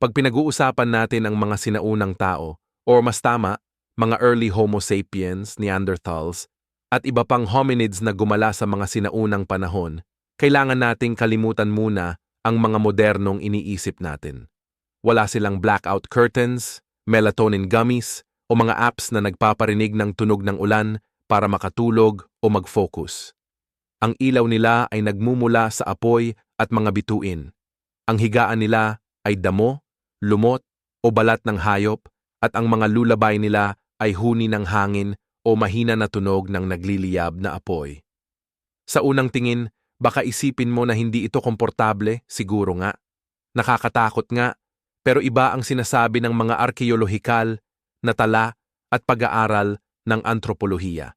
Pag pinag-uusapan natin ang mga sinaunang tao, or mas tama, mga early Homo sapiens, Neanderthals, at iba pang hominids na gumala sa mga sinaunang panahon, kailangan nating kalimutan muna ang mga modernong iniisip natin. Wala silang blackout curtains, melatonin gummies, o mga apps na nagpaparinig ng tunog ng ulan para makatulog o mag-focus. Ang ilaw nila ay nagmumula sa apoy at mga bituin. Ang higaan nila ay damo, lumot o balat ng hayop at ang mga lulabay nila ay huni ng hangin o mahina na tunog ng nagliliyab na apoy. Sa unang tingin, baka isipin mo na hindi ito komportable, siguro nga. Nakakatakot nga, pero iba ang sinasabi ng mga arkeolohikal na tala at pag-aaral ng antropolohiya.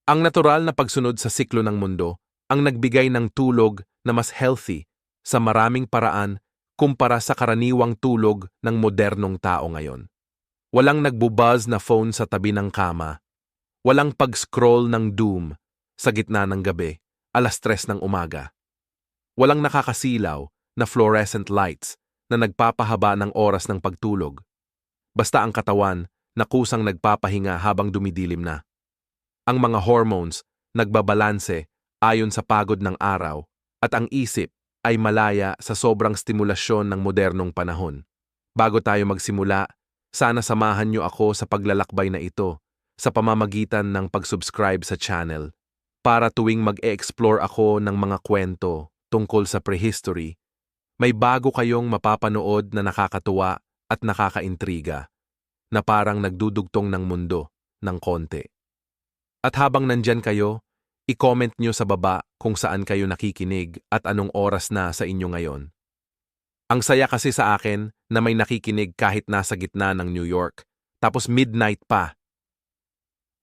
Ang natural na pagsunod sa siklo ng mundo ang nagbigay ng tulog na mas healthy sa maraming paraan kumpara sa karaniwang tulog ng modernong tao ngayon. Walang nagbubuzz na phone sa tabi ng kama. Walang pag-scroll ng doom sa gitna ng gabi, 3:00 ng umaga. Walang nakakasilaw na fluorescent lights na nagpapahaba ng oras ng pagtulog. Basta ang katawan na kusang nagpapahinga habang dumidilim na. Ang mga hormones nagbabalanse ayon sa pagod ng araw at ang isip ay malaya sa sobrang stimulasyon ng modernong panahon. Bago tayo magsimula, sana samahan niyo ako sa paglalakbay na ito sa pamamagitan ng pag-subscribe sa channel para tuwing mag-e-explore ako ng mga kwento tungkol sa prehistory, may bago kayong mapapanood na nakakatuwa at nakakaintriga na parang nagdudugtong ng mundo ng konti. At habang nandyan kayo, i-comment nyo sa baba kung saan kayo nakikinig at anong oras na sa inyo ngayon. Ang saya kasi sa akin na may nakikinig kahit nasa gitna ng New York, tapos midnight pa.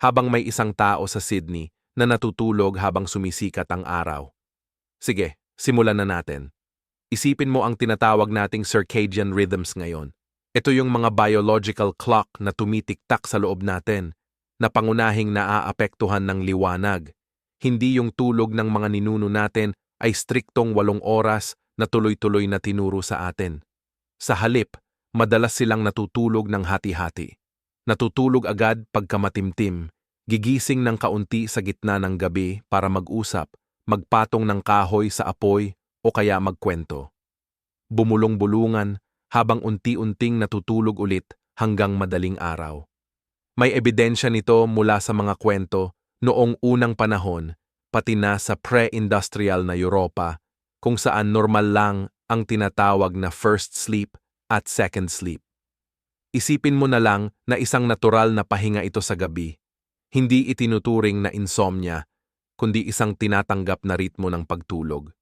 Habang may isang tao sa Sydney na natutulog habang sumisikat ang araw. Sige, simulan na natin. Isipin mo ang tinatawag nating circadian rhythms ngayon. Ito yung mga biological clock na tumitiktak sa loob natin, na pangunahing naaapektuhan ng liwanag. Hindi yung tulog ng mga ninuno natin ay striktong 8 oras na tuloy-tuloy na tinuro sa atin. Sa halip, madalas silang natutulog ng hati-hati. Natutulog agad pagka matimtim, gigising ng kaunti sa gitna ng gabi para mag-usap, magpatong ng kahoy sa apoy o kaya magkwento. Bumulong-bulungan habang unti-unting natutulog ulit hanggang madaling araw. May ebidensya nito mula sa mga kwento noong unang panahon, pati na sa pre-industrial na Europa, kung saan normal lang ang tinatawag na first sleep at second sleep. Isipin mo na lang na isang natural na pahinga ito sa gabi. Hindi itinuturing na insomnia, kundi isang tinatanggap na ritmo ng pagtulog.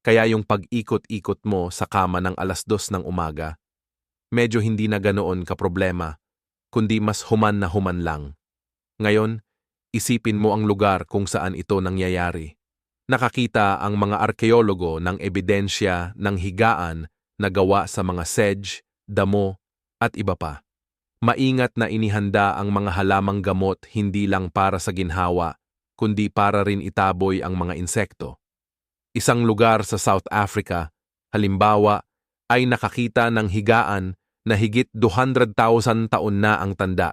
Kaya yung pag-ikot-ikot mo sa kama ng 2:00 ng umaga, medyo hindi na ganoon kaproblema, kundi mas human na human lang. Ngayon, isipin mo ang lugar kung saan ito nangyayari. Nakakita ang mga arkeologo ng ebidensya ng higaan na gawa sa mga sedge, damo, at iba pa. Maingat na inihanda ang mga halamang gamot hindi lang para sa ginhawa, kundi para rin itaboy ang mga insekto. Isang lugar sa South Africa, halimbawa, ay nakakita ng higaan na higit 200,000 taon na ang tanda.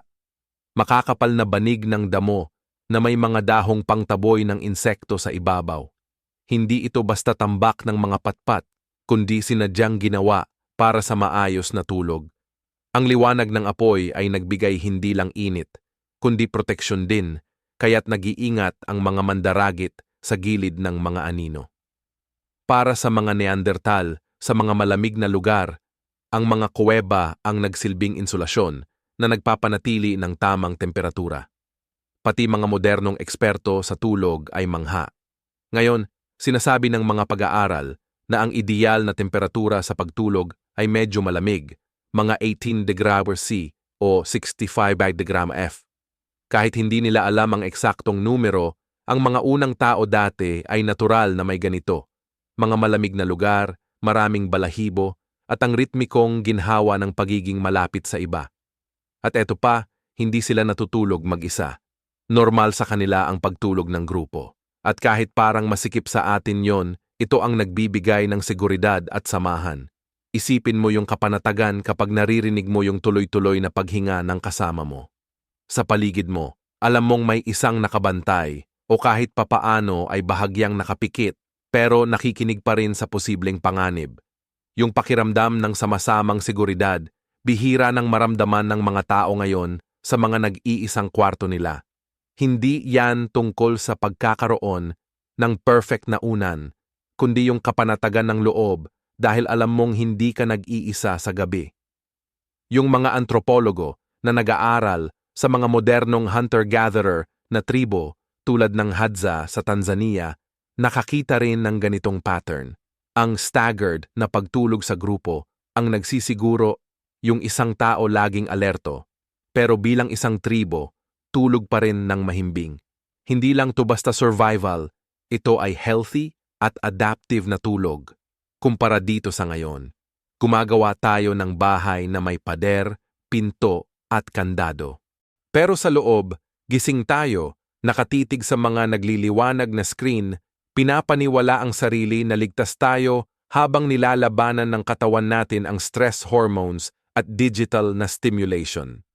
Makakapal na banig ng damo na may mga dahong pangtaboy ng insekto sa ibabaw. Hindi ito basta tambak ng mga patpat, kundi sinadyang ginawa para sa maayos na tulog. Ang liwanag ng apoy ay nagbigay hindi lang init, kundi proteksyon din, kaya't nag-iingat ang mga mandaragit sa gilid ng mga anino. Para sa mga Neanderthal, sa mga malamig na lugar, ang mga kuweba ang nagsilbing insulasyon na nagpapanatili ng tamang temperatura. Pati mga modernong eksperto sa tulog ay mangha. Ngayon, sinasabi ng mga pag-aaral na ang ideal na temperatura sa pagtulog ay medyo malamig, mga 18°C o 65°F. Kahit hindi nila alam ang eksaktong numero, ang mga unang tao dati ay natural na may ganito. Mga malamig na lugar, maraming balahibo, at ang ritmikong ginhawa ng pagiging malapit sa iba. At eto pa, hindi sila natutulog mag-isa. Normal sa kanila ang pagtulog ng grupo. At kahit parang masikip sa atin yon, ito ang nagbibigay ng seguridad at samahan. Isipin mo yung kapanatagan kapag naririnig mo yung tuloy-tuloy na paghinga ng kasama mo. Sa paligid mo, alam mong may isang nakabantay o kahit papaano ay bahagyang nakapikit pero nakikinig pa rin sa posibleng panganib. Yung pakiramdam ng sama-samang seguridad, bihira nang maramdaman ng mga tao ngayon sa mga nag-iisang kwarto nila. Hindi yan tungkol sa pagkakaroon ng perfect na unan, kundi yung kapanatagan ng loob dahil alam mong hindi ka nag-iisa sa gabi. Yung mga antropologo na nag-aaral sa mga modernong hunter-gatherer na tribo tulad ng Hadza sa Tanzania, nakakita rin ng ganitong pattern. Ang staggered na pagtulog sa grupo ang nagsisiguro yung isang tao laging alerto, pero bilang isang tribo, tulog pa rin ng mahimbing. Hindi lang to basta survival, ito ay healthy at adaptive na tulog. Kumpara dito sa ngayon, gumagawa tayo ng bahay na may pader, pinto at kandado. Pero sa loob, gising tayo, nakatitig sa mga nagliliwanag na screen, pinapaniwala ang sarili na ligtas tayo habang nilalabanan ng katawan natin ang stress hormones at digital na stimulation.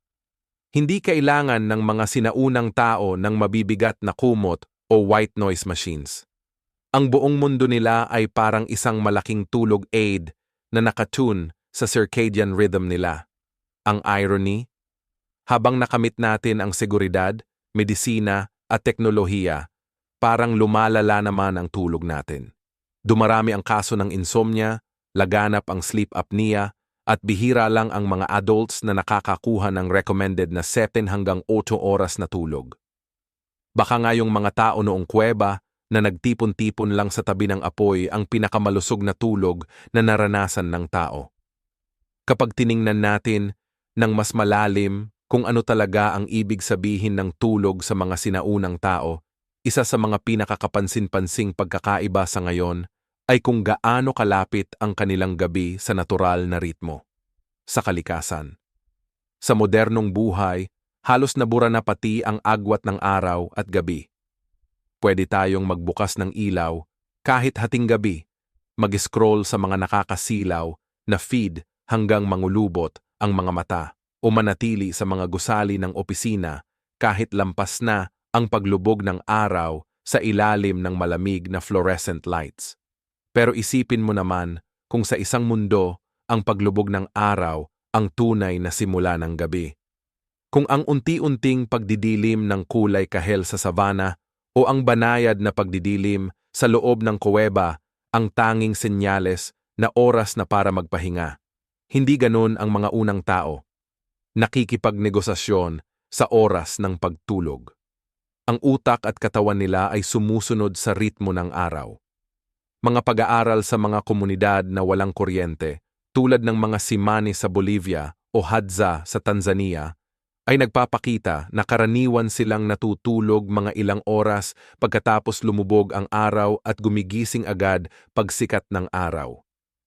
Hindi kailangan ng mga sinaunang tao ng mabibigat na kumot o white noise machines. Ang buong mundo nila ay parang isang malaking tulog aid na nakatune sa circadian rhythm nila. Ang irony, habang nakamit natin ang seguridad, medisina at teknolohiya, parang lumalala naman ang tulog natin. Dumarami ang kaso ng insomnia, laganap ang sleep apnea, at bihira lang ang mga adults na nakakakuha ng recommended na 7 hanggang 8 oras na tulog. Baka nga yung mga tao noong kuweba na nagtipon-tipon lang sa tabi ng apoy ang pinakamalusog na tulog na naranasan ng tao. Kapag tiningnan natin ng mas malalim kung ano talaga ang ibig sabihin ng tulog sa mga sinaunang tao, isa sa mga pinakakapansin-pansing pagkakaiba sa ngayon ay kung gaano kalapit ang kanilang gabi sa natural na ritmo. Sa kalikasan. Sa modernong buhay, halos nabura na pati ang agwat ng araw at gabi. Pwede tayong magbukas ng ilaw kahit hating gabi, mag-scroll sa mga nakakasilaw na feed hanggang mangulubot ang mga mata o manatili sa mga gusali ng opisina kahit lampas na ang paglubog ng araw sa ilalim ng malamig na fluorescent lights. Pero isipin mo naman kung sa isang mundo ang paglubog ng araw ang tunay na simula ng gabi. Kung ang unti-unting pagdidilim ng kulay kahel sa savanna o ang banayad na pagdidilim sa loob ng kuweba ang tanging senyales na oras na para magpahinga. Hindi ganun ang mga unang tao. Nakikipagnegosasyon sa oras ng pagtulog. Ang utak at katawan nila ay sumusunod sa ritmo ng araw. Mga pag-aaral sa mga komunidad na walang kuryente, tulad ng mga Simani sa Bolivia o Hadza sa Tanzania, ay nagpapakita na karaniwan silang natutulog mga ilang oras pagkatapos lumubog ang araw at gumigising agad pagsikat ng araw.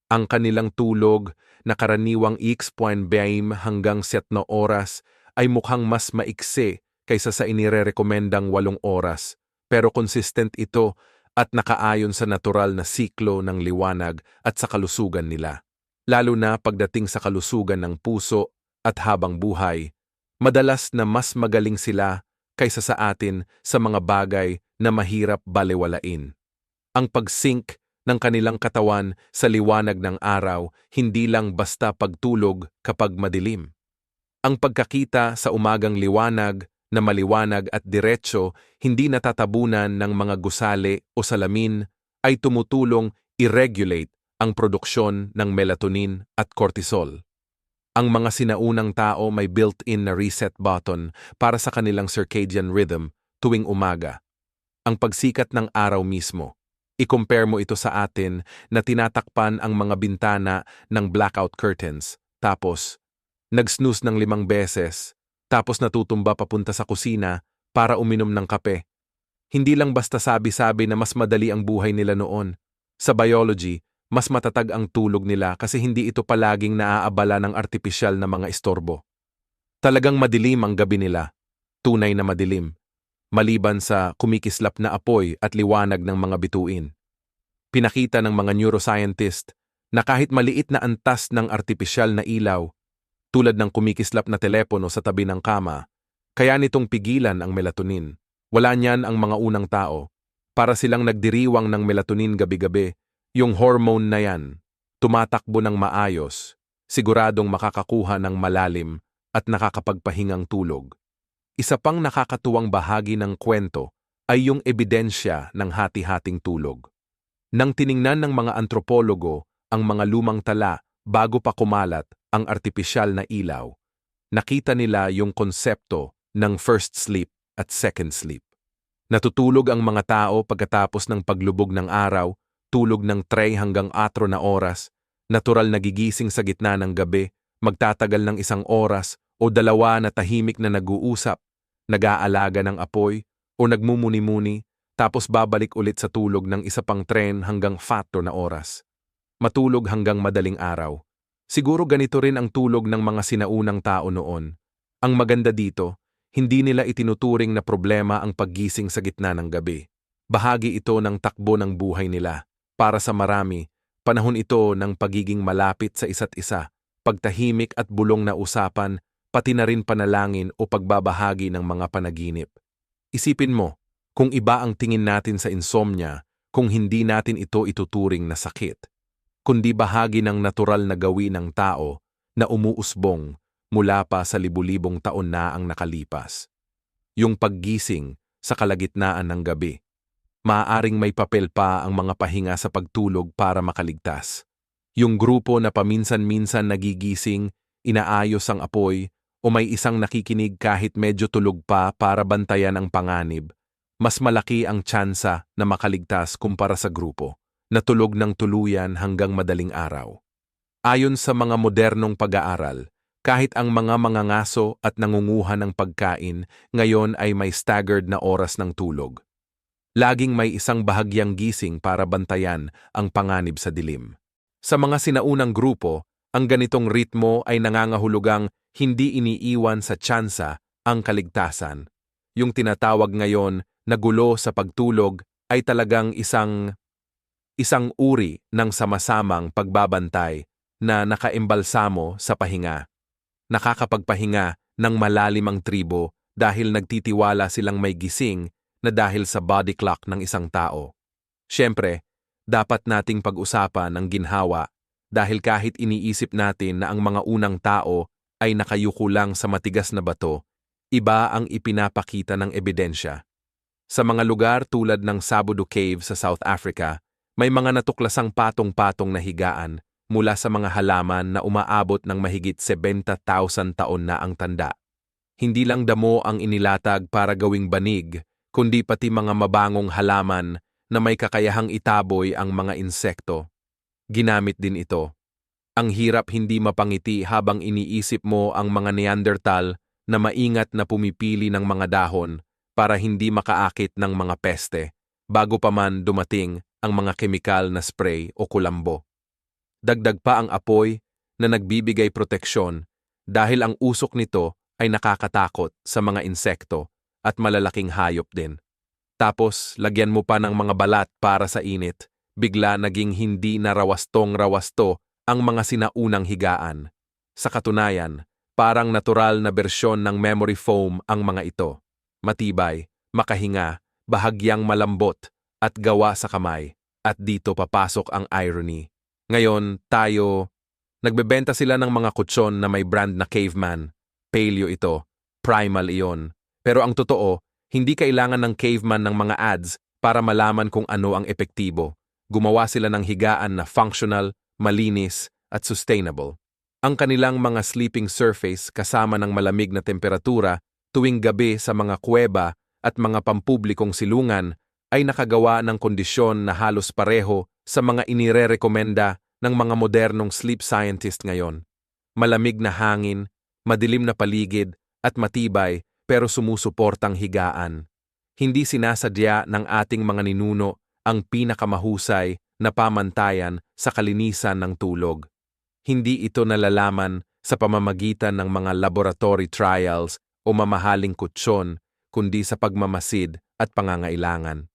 Ang kanilang tulog na karaniwang 6.20 hanggang 7 na oras ay mukhang mas maiksi kaysa sa inirerekomendang 8 oras, pero consistent ito at nakaayon sa natural na siklo ng liwanag at sa kalusugan nila. Lalo na pagdating sa kalusugan ng puso at habang buhay, madalas na mas magaling sila kaysa sa atin sa mga bagay na mahirap balewalain. Ang pag-sync ng kanilang katawan sa liwanag ng araw hindi lang basta pagtulog kapag madilim. Ang pagkakita sa umagang liwanag na maliwanag at diretso hindi natatabunan ng mga gusali o salamin ay tumutulong i-regulate ang produksyon ng melatonin at cortisol. Ang mga sinaunang tao may built-in na reset button para sa kanilang circadian rhythm tuwing umaga. Ang pagsikat ng araw mismo. I-compare mo ito sa atin na tinatakpan ang mga bintana ng blackout curtains, tapos nag-snooze ng 5 beses, tapos natutumba papunta sa kusina para uminom ng kape. Hindi lang basta sabi-sabi na mas madali ang buhay nila noon. Sa biology, mas matatag ang tulog nila kasi hindi ito palaging naaabala ng artipisyal na mga istorbo. Talagang madilim ang gabi nila, tunay na madilim, maliban sa kumikislap na apoy at liwanag ng mga bituin. Pinakita ng mga neuroscientist na kahit maliit na antas ng artipisyal na ilaw, tulad ng kumikislap na telepono sa tabi ng kama, kaya nitong pigilan ang melatonin. Wala niyan ang mga unang tao. Para silang nagdiriwang ng melatonin gabi-gabi, yung hormone na yan, tumatakbo ng maayos, siguradong makakakuha ng malalim at nakakapagpahingang tulog. Isa pang nakakatuwang bahagi ng kwento ay yung ebidensya ng hati-hating tulog. Nang tiningnan ng mga antropologo ang mga lumang tala bago pa kumalat ang artipisyal na ilaw, nakita nila yung konsepto ng first sleep at second sleep. Natutulog ang mga tao pagkatapos ng paglubog ng araw, tulog ng 3 hanggang 4 na oras, natural na gigising sa gitna ng gabi, magtatagal ng 1 oras o 2 na tahimik na nag-uusap, nag-aalaga ng apoy o nagmumuni-muni, tapos babalik ulit sa tulog ng 1 pang 3 hanggang 4 na oras. Matulog hanggang madaling araw. Siguro ganito rin ang tulog ng mga sinaunang tao noon. Ang maganda dito, hindi nila itinuturing na problema ang paggising sa gitna ng gabi. Bahagi ito ng takbo ng buhay nila. Para sa marami, panahon ito ng pagiging malapit sa isa't isa, pagtahimik at bulong na usapan, pati na rin panalangin o pagbabahagi ng mga panaginip. Isipin mo, kung iba ang tingin natin sa insomnia, kung hindi natin ito ituturing na sakit, kundi bahagi ng natural na gawin ng tao na umuusbong mula pa sa libu-libong taon na ang nakalipas. Yung paggising sa kalagitnaan ng gabi. Maaaring may papel pa ang mga pahinga sa pagtulog para makaligtas. Yung grupo na paminsan-minsan nagigising, inaayos ang apoy, o may isang nakikinig kahit medyo tulog pa para bantayan ang panganib, mas malaki ang tsansa na makaligtas kumpara sa grupo na tulog ng tuluyan hanggang madaling araw. Ayon sa mga modernong pag-aaral, kahit ang mga mangangaso at nangunguha ng pagkain ngayon ay may staggered na oras ng tulog. Laging may isang bahagyang gising para bantayan ang panganib sa dilim. Sa mga sinaunang grupo, ang ganitong ritmo ay nangangahulugang hindi iniiwan sa tsansa ang kaligtasan. Yung tinatawag ngayon na gulo sa pagtulog ay talagang isang uri ng sama-samang pagbabantay na nakaimbalsamo sa pahinga. Nakakapagpahinga ng malalim ang tribo dahil nagtitiwala silang may gising na dahil sa body clock ng isang tao. Siyempre, dapat nating pag-usapan ang ginhawa dahil kahit iniisip natin na ang mga unang tao ay nakayuko lang sa matigas na bato, iba ang ipinapakita ng ebidensya. Sa mga lugar tulad ng Sabudu Cave sa South Africa, may mga natuklasang patong-patong na higaan mula sa mga halaman na umaabot ng mahigit 70,000 taon na ang tanda. Hindi lang damo ang inilatag para gawing banig, kundi pati mga mabangong halaman na may kakayahang itaboy ang mga insekto. Ginamit din ito. Ang hirap hindi mapangiti habang iniisip mo ang mga Neanderthal na maingat na pumipili ng mga dahon para hindi makaakit ng mga peste, bago pa man dumating ang mga kemikal na spray o kulambo. Dagdag pa ang apoy na nagbibigay proteksyon dahil ang usok nito ay nakakatakot sa mga insekto at malalaking hayop din. Tapos, lagyan mo pa ng mga balat para sa init, bigla naging hindi na rawastong-rawasto ang mga sinaunang higaan. Sa katunayan, parang natural na bersyon ng memory foam ang mga ito. Matibay, makahinga, bahagyang malambot, at gawa sa kamay. At dito papasok ang irony. Ngayon, nagbebenta sila ng mga kutsyon na may brand na caveman. Paleo ito, primal iyon. Pero ang totoo, hindi kailangan ng caveman ng mga ads para malaman kung ano ang epektibo. Gumawa sila ng higaan na functional, malinis, at sustainable. Ang kanilang mga sleeping surface kasama ng malamig na temperatura tuwing gabi sa mga kuweba at mga pampublikong silungan ay nakagawa ng kondisyon na halos pareho sa mga inirerekomenda ng mga modernong sleep scientist ngayon. Malamig na hangin, madilim na paligid, at matibay pero sumusuportang higaan. Hindi sinasadya ng ating mga ninuno ang pinakamahusay na pamantayan sa kalinisan ng tulog. Hindi ito nalalaman sa pamamagitan ng mga laboratory trials o mamahaling kutsyon, kundi sa pagmamasid at pangangailangan.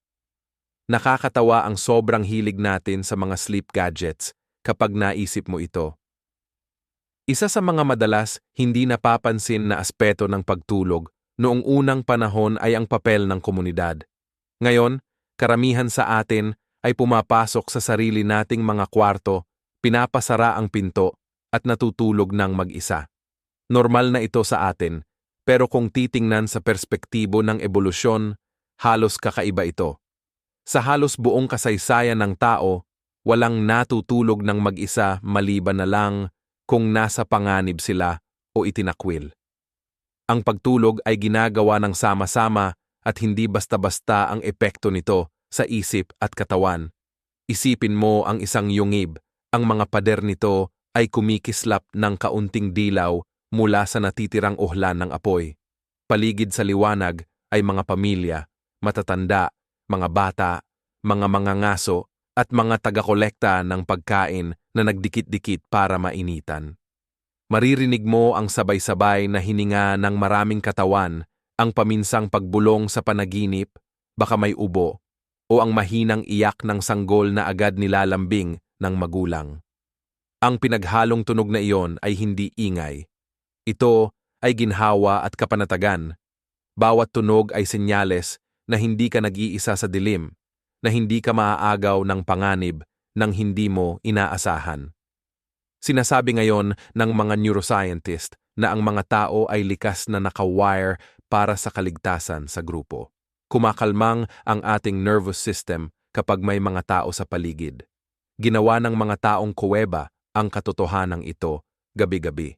Nakakatawa ang sobrang hilig natin sa mga sleep gadgets, kapag naisip mo ito. Isa sa mga madalas hindi napapansin na aspeto ng pagtulog noong unang panahon ay ang papel ng komunidad. Ngayon, karamihan sa atin ay pumapasok sa sarili nating mga kwarto, pinapasara ang pinto, at natutulog ng mag-isa. Normal na ito sa atin, pero kung titingnan sa perspektibo ng ebolusyon, halos kakaiba ito. Sa halos buong kasaysayan ng tao, walang natutulog ng mag-isa maliban na lang kung nasa panganib sila o itinakwil. Ang pagtulog ay ginagawa ng sama-sama at hindi basta-basta ang epekto nito sa isip at katawan. Isipin mo ang isang yungib, ang mga pader nito ay kumikislap ng kaunting dilaw mula sa natitirang uhlan ng apoy. Paligid sa liwanag ay mga pamilya, matatanda, mga bata, mga mangangaso at mga taga-kolekta ng pagkain na nagdikit-dikit para mainitan. Maririnig mo ang sabay-sabay na hininga ng maraming katawan, ang paminsang pagbulong sa panaginip, baka may ubo, o ang mahinang iyak ng sanggol na agad nilalambing ng magulang. Ang pinaghalong tunog na iyon ay hindi ingay. Ito ay ginhawa at kapanatagan. Bawat tunog ay senyales na hindi ka nag-iisa sa dilim, na hindi ka maaagaw ng panganib nang hindi mo inaasahan. Sinasabi ngayon ng mga neuroscientist na ang mga tao ay likas na nakawire para sa kaligtasan sa grupo. Kumakalmang ang ating nervous system kapag may mga tao sa paligid. Ginawa ng mga taong kuweba ang katotohanan ito gabi-gabi.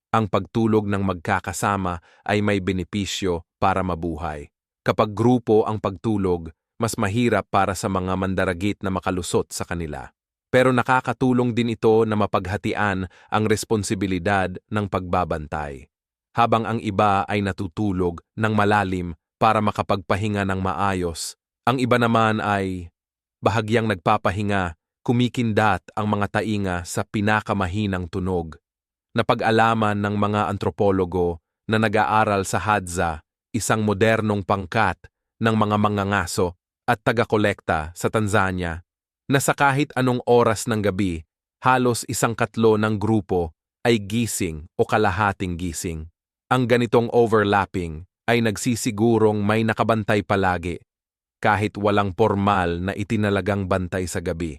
Ang pagtulog ng magkakasama ay may benepisyo para mabuhay. Kapag grupo ang pagtulog, mas mahirap para sa mga mandaragit na makalusot sa kanila. Pero nakakatulong din ito na mapaghatian ang responsibilidad ng pagbabantay. Habang ang iba ay natutulog ng malalim para makapagpahinga ng maayos, ang iba naman ay bahagyang nagpapahinga, kumikindat ang mga tainga sa pinakamahinang tunog. Napag-alaman ng mga antropologo na nag-aaral sa Hadza, isang modernong pangkat ng mga mangangaso at taga-kolekta sa Tanzania, na sa kahit anong oras ng gabi, halos 1/4 ng grupo ay gising o kalahating gising. Ang ganitong overlapping ay nagsisigurong may nakabantay palagi, kahit walang formal na itinalagang bantay sa gabi.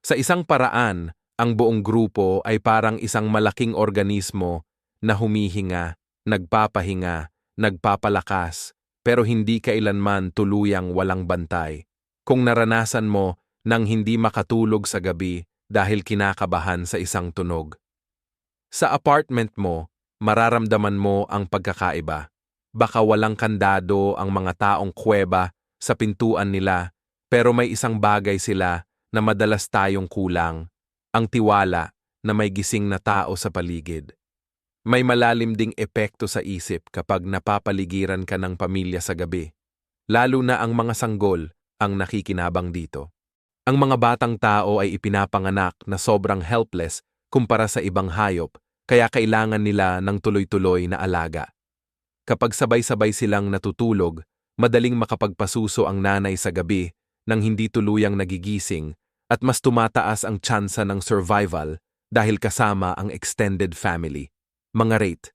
Sa isang paraan, ang buong grupo ay parang isang malaking organismo na humihinga, nagpapahinga, nagpapalakas, pero hindi kailanman tuluyang walang bantay. Kung naranasan mo nang hindi makatulog sa gabi dahil kinakabahan sa isang tunog. Sa apartment mo, mararamdaman mo ang pagkakaiba. Baka walang kandado ang mga taong kuweba sa pintuan nila, pero may isang bagay sila na madalas tayong kulang, ang tiwala na may gising na tao sa paligid. May malalim ding epekto sa isip kapag napapaligiran ka ng pamilya sa gabi. Lalo na ang mga sanggol ang nakikinabang dito. Ang mga batang tao ay ipinapanganak na sobrang helpless kumpara sa ibang hayop, kaya kailangan nila ng tuloy-tuloy na alaga. Kapag sabay-sabay silang natutulog, madaling makapagpasuso ang nanay sa gabi nang hindi tuluyang nagigising at mas tumataas ang tsansa ng survival dahil kasama ang extended family. Mga rate.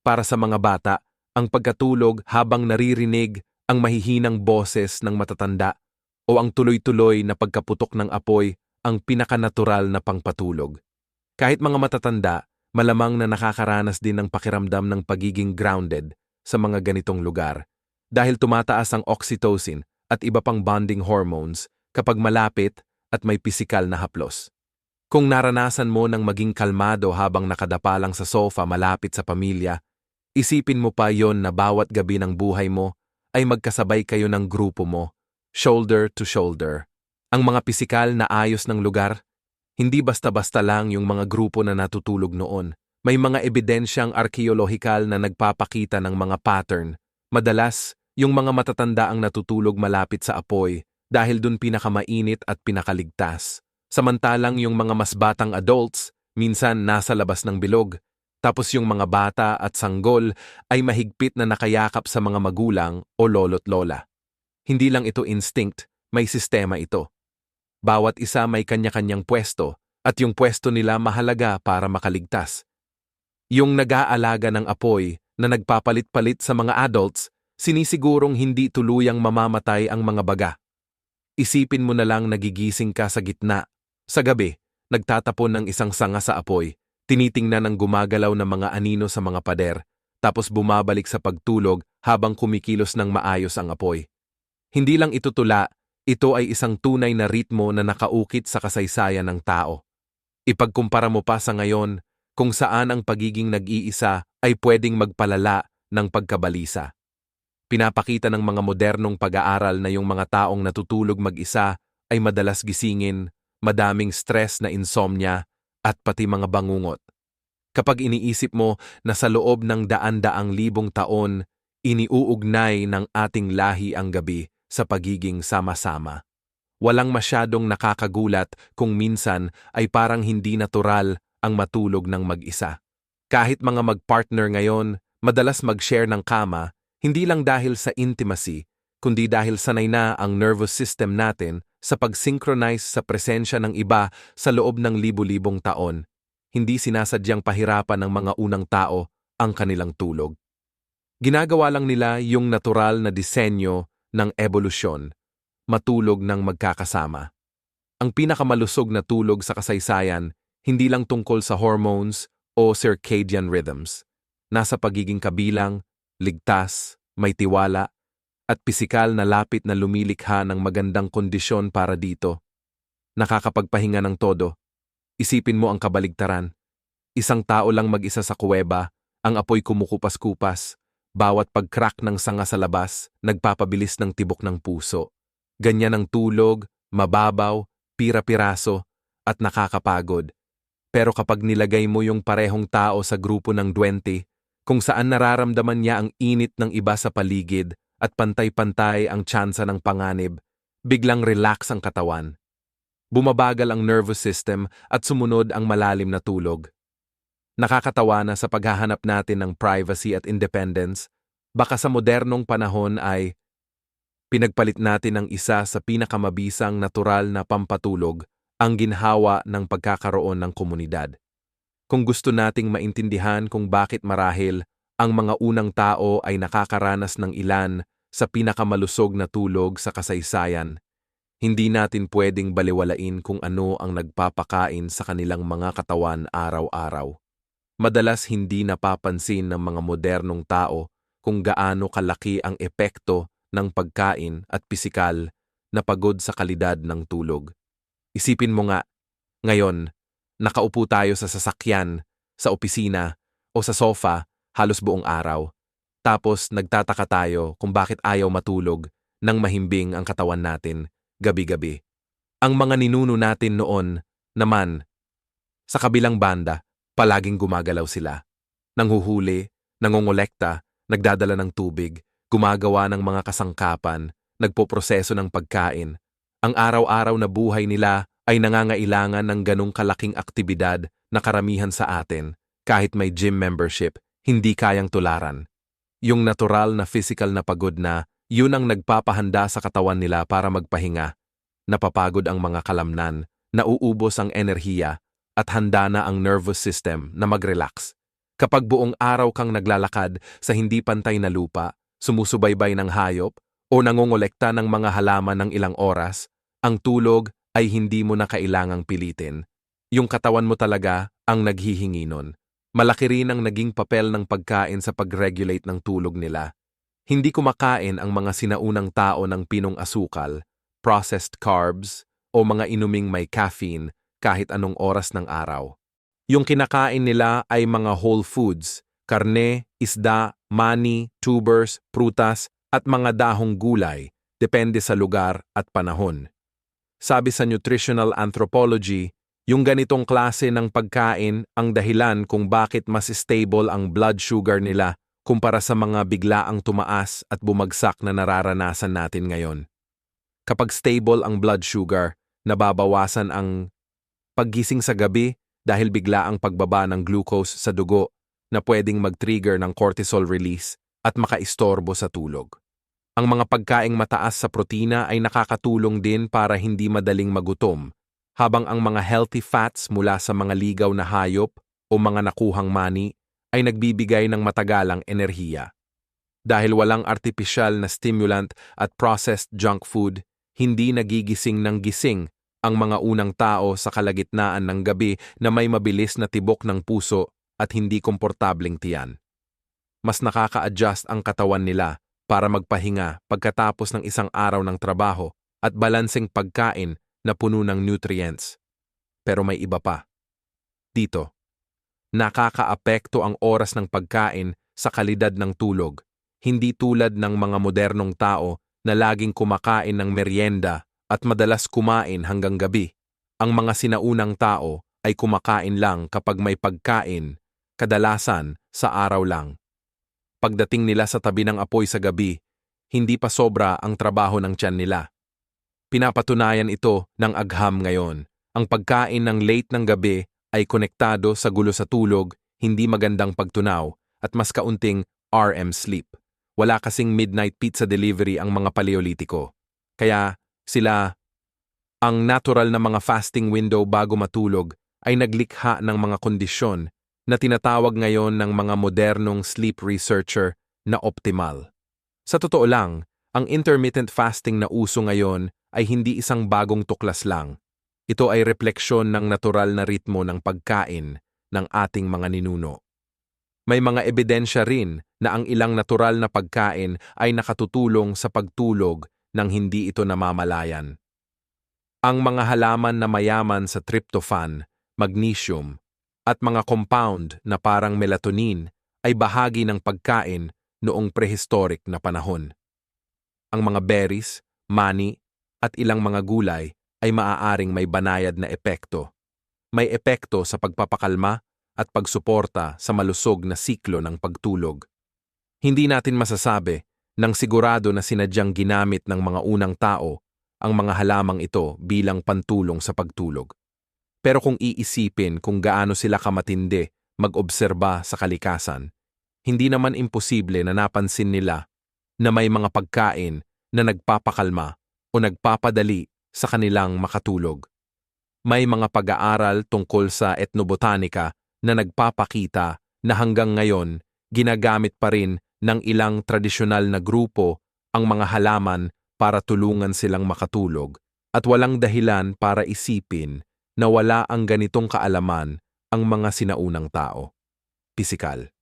Para sa mga bata, ang pagkatulog habang naririnig ang mahihinang boses ng matatanda o ang tuloy-tuloy na pagkaputok ng apoy ang pinakanatural na pangpatulog. Kahit mga matatanda, malamang na nakakaranas din ng pakiramdam ng pagiging grounded sa mga ganitong lugar dahil tumataas ang oxytocin at iba pang bonding hormones kapag malapit at may pisikal na haplos. Kung naranasan mo ng maging kalmado habang nakadapa lang sa sofa malapit sa pamilya, isipin mo pa yon na bawat gabi ng buhay mo ay magkasabay kayo ng grupo mo, shoulder to shoulder. Ang mga pisikal na ayos ng lugar, hindi basta-basta lang yung mga grupo na natutulog noon. May mga ebidensyang arkeolohikal na nagpapakita ng mga pattern. Madalas, yung mga matatanda ang natutulog malapit sa apoy dahil dun pinakamainit at pinakaligtas. Samantalang yung mga mas batang adults, minsan nasa labas ng bilog. Tapos yung mga bata at sanggol ay mahigpit na nakayakap sa mga magulang o lolo't lola. Hindi lang ito instinct, may sistema ito. Bawat isa may kanya-kanyang pwesto At yung pwesto nila mahalaga para makaligtas. Yung nag-aalaga ng apoy na nagpapalit-palit sa mga adults, sinisigurong hindi tuluyang mamamatay ang mga baga. Isipin mo na lang nagigising ka sa gitna. Sa gabi, nagtatapon ng isang sanga sa apoy, tinitingnan ang gumagalaw na mga anino sa mga pader, tapos bumabalik sa pagtulog habang kumikilos ng maayos ang apoy. Hindi lang ito tula, ito ay isang tunay na ritmo na nakaukit sa kasaysayan ng tao. Ipagkumpara mo pa sa ngayon, kung saan ang pagiging nag-iisa ay pwedeng magpalala ng pagkabalisa. Pinapakita ng mga modernong pag-aaral na yung mga taong natutulog mag-isa ay madalas gisingin, madaming stress na insomnia, at pati mga bangungot. Kapag iniisip mo na sa loob ng daan-daang libong taon, iniuugnay ng ating lahi ang gabi sa pagiging sama-sama. Walang masyadong nakakagulat kung minsan ay parang hindi natural ang matulog ng mag-isa. Kahit mga mag-partner ngayon, madalas mag-share ng kama, hindi lang dahil sa intimacy, kundi dahil sanay na ang nervous system natin sa pag-synchronize sa presensya ng iba sa loob ng libu-libong taon. Hindi sinasadyang pahirapan ng mga unang tao ang kanilang tulog. Ginagawa lang nila yung natural na disenyo ng ebolusyon, matulog ng magkakasama. Ang pinakamalusog na tulog sa kasaysayan, hindi lang tungkol sa hormones o circadian rhythms. Nasa pagiging kabilang, ligtas, may tiwala, at pisikal na lapit na lumilikha ng magandang kondisyon para dito. Nakakapagpahinga ng todo. Isipin mo ang kabaligtaran. Isang tao lang mag-isa sa kuweba, ang apoy kumukupas-kupas, bawat pag-crack ng sanga sa labas, nagpapabilis ng tibok ng puso. Ganyan ang tulog, mababaw, pira-piraso, at nakakapagod. Pero kapag nilagay mo yung parehong tao sa grupo ng 20, kung saan nararamdaman niya ang init ng iba sa paligid at pantay-pantay ang tsansa ng panganib, biglang relax ang katawan. Bumabagal ang nervous system at sumunod ang malalim na tulog. Nakakatawa na sa paghahanap natin ng privacy at independence, baka sa modernong panahon ay pinagpalit natin ang isa sa pinakamabisang natural na pampatulog, ang ginhawa ng pagkakaroon ng komunidad. Kung gusto nating maintindihan kung bakit marahil ang mga unang tao ay nakakaranas ng ilan sa pinakamalusog na tulog sa kasaysayan, hindi natin pwedeng baliwalain kung ano ang nagpapakain sa kanilang mga katawan araw-araw. Madalas hindi napapansin ng mga modernong tao kung gaano kalaki ang epekto ng pagkain at pisikal na pagod sa kalidad ng tulog. Isipin mo nga, ngayon, nakaupo tayo sa sasakyan, sa opisina, o sa sofa halos buong araw. Tapos nagtataka tayo kung bakit ayaw matulog nang mahimbing ang katawan natin gabi-gabi. Ang mga ninuno natin noon naman, sa kabilang banda, palaging gumagalaw sila. Nanghuhuli, nangongolekta, nagdadala ng tubig, gumagawa ng mga kasangkapan, nagpoproseso ng pagkain. Ang araw-araw na buhay nila ay nangangailangan ng ganong kalaking aktibidad na karamihan sa atin, kahit may gym membership, hindi kayang tularan. Yung natural na physical na pagod na, yun ang nagpapahanda sa katawan nila para magpahinga. Napapagod ang mga kalamnan, nauubos ang enerhiya, at handa na ang nervous system na mag-relax. Kapag buong araw kang naglalakad sa hindi pantay na lupa, sumusubaybay ng hayop, o nangongolekta ng mga halaman ng ilang oras, ang tulog ay hindi mo na kailangang pilitin. Yung katawan mo talaga ang naghihingi nun. Malaki rin ang naging papel ng pagkain sa pag-regulate ng tulog nila. Hindi kumakain ang mga sinaunang tao ng pinong asukal, processed carbs, o mga inuming may caffeine kahit anong oras ng araw. Yung kinakain nila ay mga whole foods, karne, isda, mani, tubers, prutas, at mga dahong gulay, depende sa lugar at panahon. Sabi sa nutritional anthropology, yung ganitong klase ng pagkain ang dahilan kung bakit mas stable ang blood sugar nila kumpara sa mga biglaang tumaas at bumagsak na nararanasan natin ngayon. Kapag stable ang blood sugar, nababawasan ang paggising sa gabi dahil biglaang pagbaba ng glucose sa dugo na pwedeng mag-trigger ng cortisol release at makaistorbo sa tulog. Ang mga pagkaing mataas sa protina ay nakakatulong din para hindi madaling magutom, habang ang mga healthy fats mula sa mga ligaw na hayop o mga nakuhang mani ay nagbibigay ng matagalang enerhiya. Dahil walang artipisyal na stimulant at processed junk food, hindi nagigising ng gising ang mga unang tao sa kalagitnaan ng gabi na may mabilis na tibok ng puso at hindi komportableng tiyan. Mas nakaka-adjust ang katawan nila para magpahinga pagkatapos ng isang araw ng trabaho at balanseng pagkain na puno ng nutrients. Pero may iba pa. Dito, nakakaapekto ang oras ng pagkain sa kalidad ng tulog, hindi tulad ng mga modernong tao na laging kumakain ng merienda at madalas kumain hanggang gabi. Ang mga sinaunang tao ay kumakain lang kapag may pagkain, kadalasan sa araw lang. Pagdating nila sa tabi ng apoy sa gabi, hindi pa sobra ang trabaho ng tiyan nila. Pinapatunayan ito ng agham ngayon. Ang pagkain ng late ng gabi ay konektado sa gulo sa tulog, hindi magandang pagtunaw, at mas kaunting REM sleep. Wala kasing midnight pizza delivery ang mga paleolitiko. Kaya ang natural na mga fasting window bago matulog ay naglikha ng mga kondisyon na tinatawag ngayon ng mga modernong sleep researcher na optimal. Sa totoo lang, ang intermittent fasting na uso ngayon ay hindi isang bagong tuklas lang. Ito ay refleksyon ng natural na ritmo ng pagkain ng ating mga ninuno. May mga ebidensya rin na ang ilang natural na pagkain ay nakatutulong sa pagtulog nang hindi ito namamalayan. Ang mga halaman na mayaman sa tryptophan, magnesium, at mga compound na parang melatonin ay bahagi ng pagkain noong prehistoric na panahon. Ang mga berries, mani, at ilang mga gulay ay maaaring may banayad na epekto. May epekto sa pagpapakalma at pagsuporta sa malusog na siklo ng pagtulog. Hindi natin masasabi nang sigurado na sinadyang ginamit ng mga unang tao ang mga halamang ito bilang pantulong sa pagtulog. Pero kung iisipin kung gaano sila kamatindi mag-obserba sa kalikasan, hindi naman imposible na napansin nila na may mga pagkain na nagpapakalma o nagpapadali sa kanilang makatulog. May mga pag-aaral tungkol sa etnobotanika na nagpapakita na hanggang ngayon ginagamit pa rin ng ilang tradisyonal na grupo ang mga halaman para tulungan silang makatulog at walang dahilan para isipin na wala ang ganitong kaalaman ang mga sinaunang tao. Pisikal.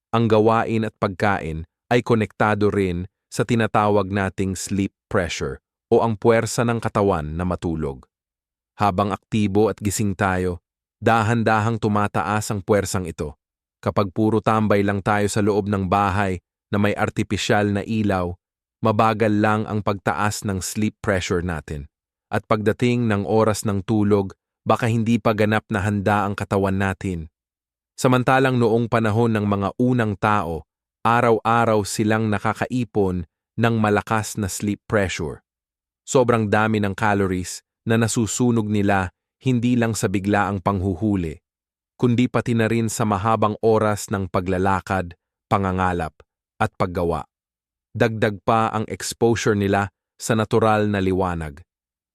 Ang gawain at pagkain ay konektado rin sa tinatawag nating sleep pressure o ang puwersa ng katawan na matulog. Habang aktibo at gising tayo, dahan-dahang tumataas ang puwersang ito. Kapag puro tambay lang tayo sa loob ng bahay na may artipisyal na ilaw, mabagal lang ang pagtaas ng sleep pressure natin. At pagdating ng oras ng tulog, baka hindi pa ganap na handa ang katawan natin. Samantalang noong panahon ng mga unang tao, araw-araw silang nakakaipon ng malakas na sleep pressure. Sobrang dami ng calories na nasusunog nila hindi lang sa biglaang panghuhuli, kundi pati na rin sa mahabang oras ng paglalakad, pangangalap, at paggawa. Dagdag pa ang exposure nila sa natural na liwanag.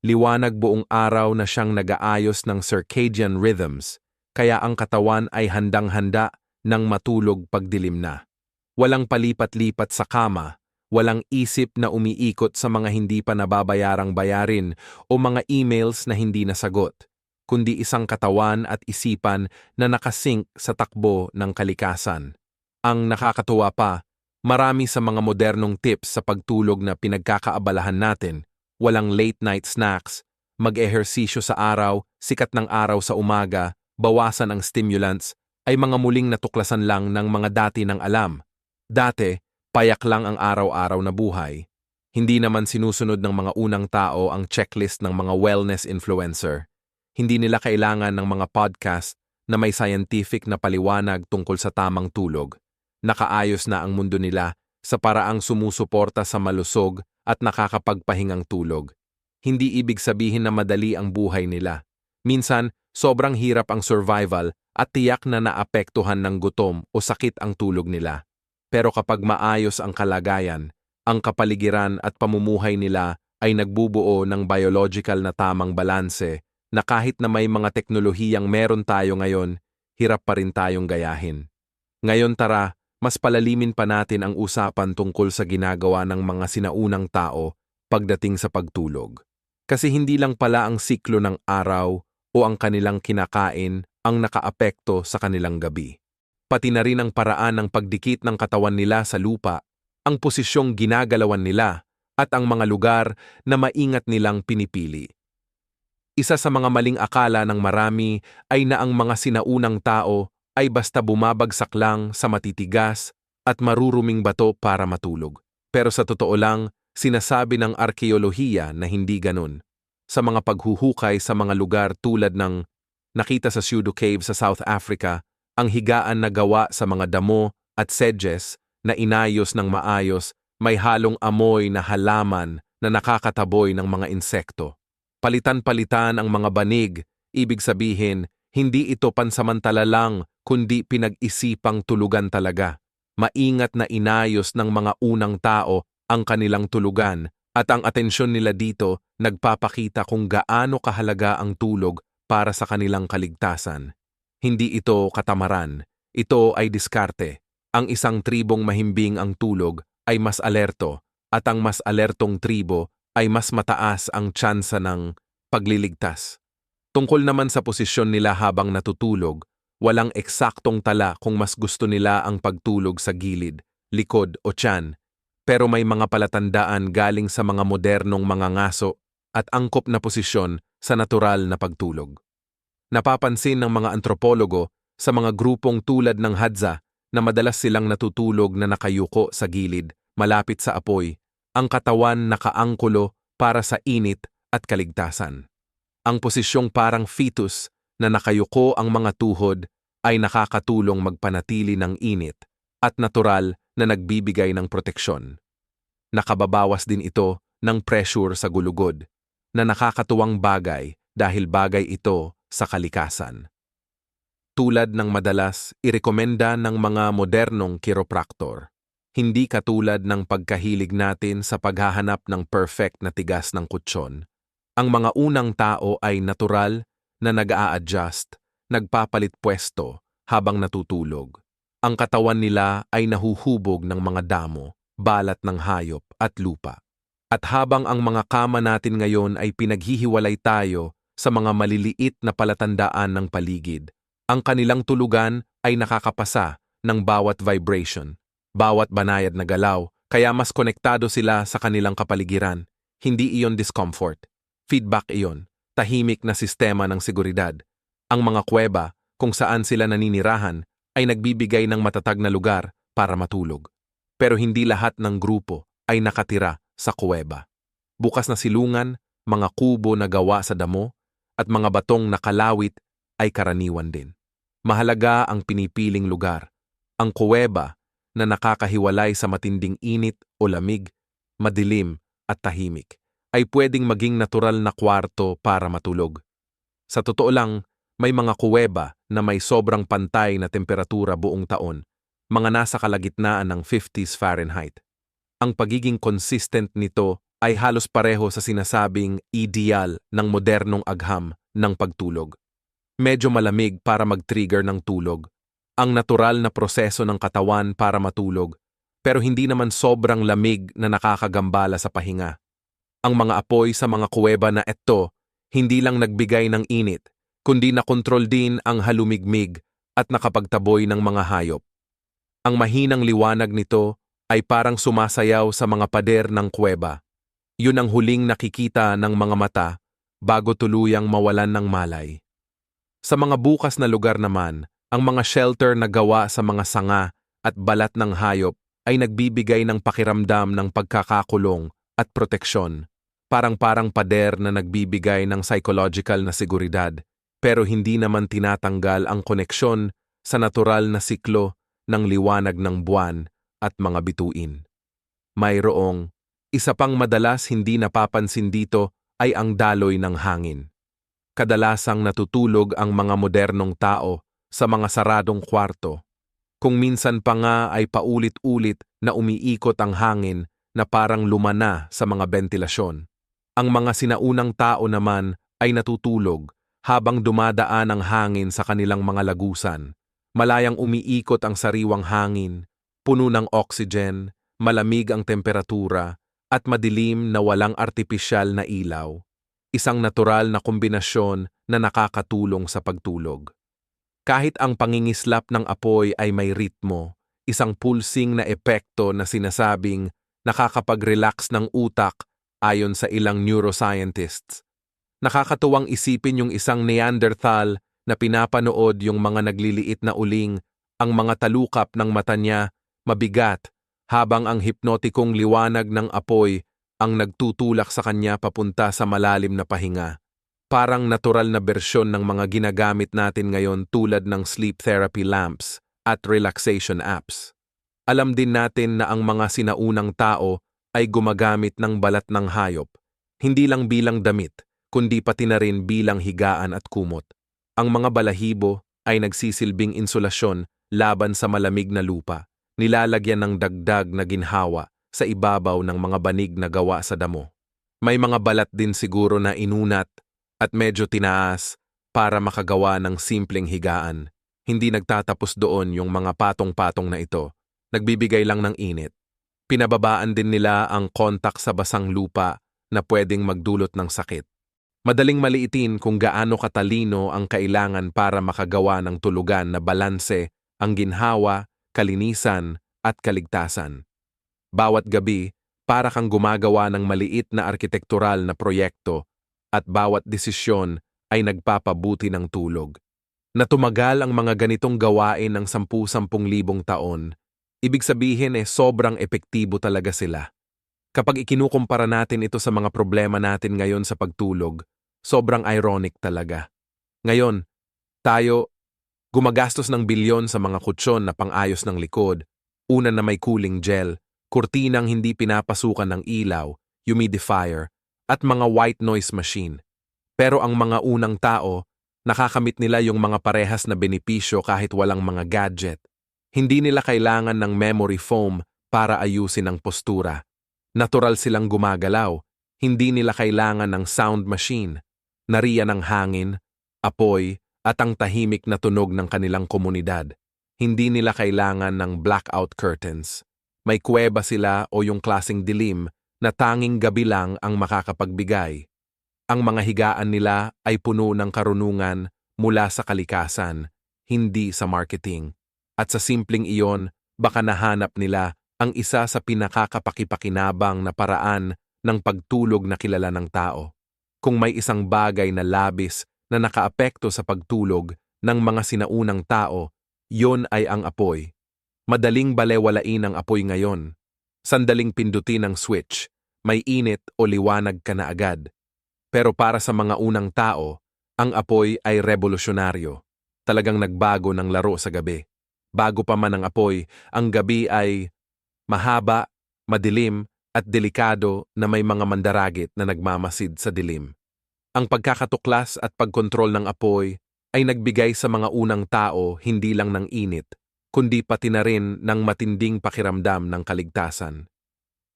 Liwanag buong araw na siyang nag-aayos ng circadian rhythms, kaya ang katawan ay handang-handa ng matulog pagdilim na. Walang palipat-lipat sa kama, walang isip na umiikot sa mga hindi pa nababayarang bayarin o mga emails na hindi nasagot, kundi isang katawan at isipan na nakasync sa takbo ng kalikasan. Ang nakakatuwa pa, marami sa mga modernong tips sa pagtulog na pinagkakaabalahan natin, walang late-night snacks, mag-ehersisyo sa araw, sikat ng araw sa umaga, bawasan ang stimulants, ay mga muling natuklasan lang ng mga dati ng alam. Dati, payak lang ang araw-araw na buhay. Hindi naman sinusunod ng mga unang tao ang checklist ng mga wellness influencer. Hindi nila kailangan ng mga podcast na may scientific na paliwanag tungkol sa tamang tulog. Nakaayos na ang mundo nila sa paraang sumusuporta sa malusog at nakakapagpahingang tulog. Hindi ibig sabihin na madali ang buhay nila. Minsan, sobrang hirap ang survival at tiyak na naapektuhan ng gutom o sakit ang tulog nila. Pero kapag maayos ang kalagayan, ang kapaligiran at pamumuhay nila ay nagbubuo ng biological na tamang balanse na kahit na may mga teknolohiyang meron tayo ngayon, hirap pa rin tayong gayahin. Ngayon tara, mas palalimin pa natin ang usapan tungkol sa ginagawa ng mga sinaunang tao pagdating sa pagtulog. Kasi hindi lang pala ang siklo ng araw o ang kanilang kinakain ang nakaapekto sa kanilang gabi. Pati na rin ang paraan ng pagdikit ng katawan nila sa lupa, ang posisyong ginagalawan nila, at ang mga lugar na maingat nilang pinipili. Isa sa mga maling akala ng marami ay na ang mga sinaunang tao ay basta bumabagsak lang sa matitigas at maruruming bato para matulog. Pero sa totoo lang, sinasabi ng arkeolohiya na hindi ganun. Sa mga paghuhukay sa mga lugar tulad ng nakita sa Pseudo Cave sa South Africa, ang higaan na gawa sa mga damo at sedges na inayos ng maayos may halong amoy na halaman na nakakataboy ng mga insekto. Palitan-palitan ang mga banig, ibig sabihin, hindi ito pansamantala lang kundi pinag-isipang tulugan talaga. Maingat na inayos ng mga unang tao ang kanilang tulugan at ang atensyon nila dito nagpapakita kung gaano kahalaga ang tulog para sa kanilang kaligtasan. Hindi ito katamaran, ito ay diskarte. Ang isang tribong mahimbing ang tulog ay mas alerto at ang mas alertong tribo ay mas mataas ang tsansa ng pagliligtas. Tungkol naman sa posisyon nila habang natutulog, walang eksaktong tala kung mas gusto nila ang pagtulog sa gilid, likod o tiyan, pero may mga palatandaan galing sa mga modernong mga ngaso at angkop na posisyon sa natural na pagtulog. Napapansin ng mga antropologo sa mga grupong tulad ng Hadza na madalas silang natutulog na nakayuko sa gilid, malapit sa apoy, ang katawan nakaangkulo para sa init at kaligtasan. Ang posisyong parang fetus na nakayuko ang mga tuhod ay nakakatulong magpanatili ng init at natural na nagbibigay ng proteksyon. Nakababawas din ito ng pressure sa gulugod, na nakakatuwang bagay dahil bagay ito sa kalikasan. Tulad ng madalas irekomenda ng mga modernong chiropractor. Hindi katulad ng pagkahilig natin sa paghahanap ng perfect na tigas ng kutsyon. Ang mga unang tao ay natural na nag-a-adjust, nagpapalit pwesto habang natutulog. Ang katawan nila ay nahuhubog ng mga damo, balat ng hayop at lupa. At habang ang mga kama natin ngayon ay pinaghihiwalay tayo sa mga maliliit na palatandaan ng paligid, ang kanilang tulugan ay nakakapasa ng bawat vibration, bawat banayad na galaw, kaya mas konektado sila sa kanilang kapaligiran. Hindi iyon discomfort. Feedback iyon, tahimik na sistema ng seguridad. Ang mga kuweba, kung saan sila naninirahan, ay nagbibigay ng matatag na lugar para matulog. Pero hindi lahat ng grupo ay nakatira sa kuweba. Bukas na silungan, mga kubo na gawa sa damo, at mga batong nakalawit ay karaniwan din. Mahalaga ang pinipiling lugar. Ang kuweba na nakakahiwalay sa matinding init o lamig, madilim at tahimik, ay pwedeng maging natural na kwarto para matulog. Sa totoo lang, may mga kuweba na may sobrang pantay na temperatura buong taon, mga nasa kalagitnaan ng 50s Fahrenheit. Ang pagiging consistent nito ay halos pareho sa sinasabing ideal ng modernong agham ng pagtulog. Medyo malamig para mag-trigger ng tulog, ang natural na proseso ng katawan para matulog, pero hindi naman sobrang lamig na nakakagambala sa pahinga. Ang mga apoy sa mga kuweba na ito hindi lang nagbigay ng init, kundi nakontrol din ang halumigmig at nakapagtaboy ng mga hayop. Ang mahinang liwanag nito ay parang sumasayaw sa mga pader ng kuweba. Yun ang huling nakikita ng mga mata bago tuluyang mawalan ng malay. Sa mga bukas na lugar naman, ang mga shelter na gawa sa mga sanga at balat ng hayop ay nagbibigay ng pakiramdam ng pagkakakulong at proteksyon. Parang pader na nagbibigay ng psychological na seguridad, pero hindi naman tinatanggal ang koneksyon sa natural na siklo ng liwanag ng buwan at mga bituin. Mayroong isa pang madalas hindi napapansin dito ay ang daloy ng hangin. Kadalasang natutulog ang mga modernong tao sa mga saradong kwarto. Kung minsan pa nga ay paulit-ulit na umiikot ang hangin na parang lumana sa mga bentilasyon. Ang mga sinaunang tao naman ay natutulog habang dumadaan ang hangin sa kanilang mga lagusan. Malayang umiikot ang sariwang hangin, puno ng oxygen, malamig ang temperatura, at madilim na walang artipisyal na ilaw. Isang natural na kombinasyon na nakakatulong sa pagtulog. Kahit ang pangingislap ng apoy ay may ritmo, isang pulsing na epekto na sinasabing nakakapag-relax ng utak ayon sa ilang neuroscientists. Nakakatuwang isipin yung isang Neanderthal na pinapanood yung mga nagliliit na uling, ang mga talukap ng mata niya mabigat, habang ang hipnotikong liwanag ng apoy ang nagtutulak sa kanya papunta sa malalim na pahinga. Parang natural na bersyon ng mga ginagamit natin ngayon tulad ng sleep therapy lamps at relaxation apps. Alam din natin na ang mga sinaunang tao ay gumagamit ng balat ng hayop, hindi lang bilang damit, kundi pati na rin bilang higaan at kumot. Ang mga balahibo ay nagsisilbing insulasyon laban sa malamig na lupa, nilalagyan ng dagdag na ginhawa sa ibabaw ng mga banig na gawa sa damo. May mga balat din siguro na inunat at medyo tinaas para makagawa ng simpleng higaan. Hindi nagtatapos doon yung mga patong-patong na ito. Nagbibigay lang ng init. Pinababaan din nila ang kontak sa basang lupa na pwedeng magdulot ng sakit. Madaling maliitin kung gaano katalino ang kailangan para makagawa ng tulugan na balanse ang ginhawa, kalinisan at kaligtasan. Bawat gabi, para kang gumagawa ng maliit na arkitektural na proyekto at bawat desisyon ay nagpapabuti ng tulog. Na tumagal ang mga ganitong gawain ng 10,000 taon, ibig sabihin sobrang epektibo talaga sila. Kapag ikinukumpara natin ito sa mga problema natin ngayon sa pagtulog, sobrang ironic talaga. Ngayon, tayo gumagastos ng bilyon sa mga kutsyon na pang-ayos ng likod, una na may cooling gel, kurtinang hindi pinapasukan ng ilaw, humidifier, at mga white noise machine. Pero ang mga unang tao, nakakamit nila yung mga parehas na benepisyo kahit walang mga gadget. Hindi nila kailangan ng memory foam para ayusin ang postura. Natural silang gumagalaw, hindi nila kailangan ng sound machine. Nariyan ang hangin, apoy, at ang tahimik na tunog ng kanilang komunidad. Hindi nila kailangan ng blackout curtains. May kuweba sila o yung klaseng dilim na tanging gabi lang ang makakapagbigay. Ang mga higaan nila ay puno ng karunungan mula sa kalikasan, hindi sa marketing. At sa simpleng iyon, baka nahanap nila ang isa sa pinakakapakipakinabang na paraan ng pagtulog na kilala ng tao. Kung may isang bagay na labis na nakaapekto sa pagtulog ng mga sinaunang tao, yon ay ang apoy. Madaling balewalain ang apoy ngayon. Sandaling pindutin ang switch, may init o liwanag ka na agad. Pero para sa mga unang tao, ang apoy ay revolusyonaryo. Talagang nagbago ng laro sa gabi. Bago pa man ang apoy, ang gabi ay mahaba, madilim, at delikado na may mga mandaragit na nagmamasid sa dilim. Ang pagkakatuklas at pagkontrol ng apoy ay nagbigay sa mga unang tao hindi lang ng init, kundi pati na rin ng matinding pakiramdam ng kaligtasan.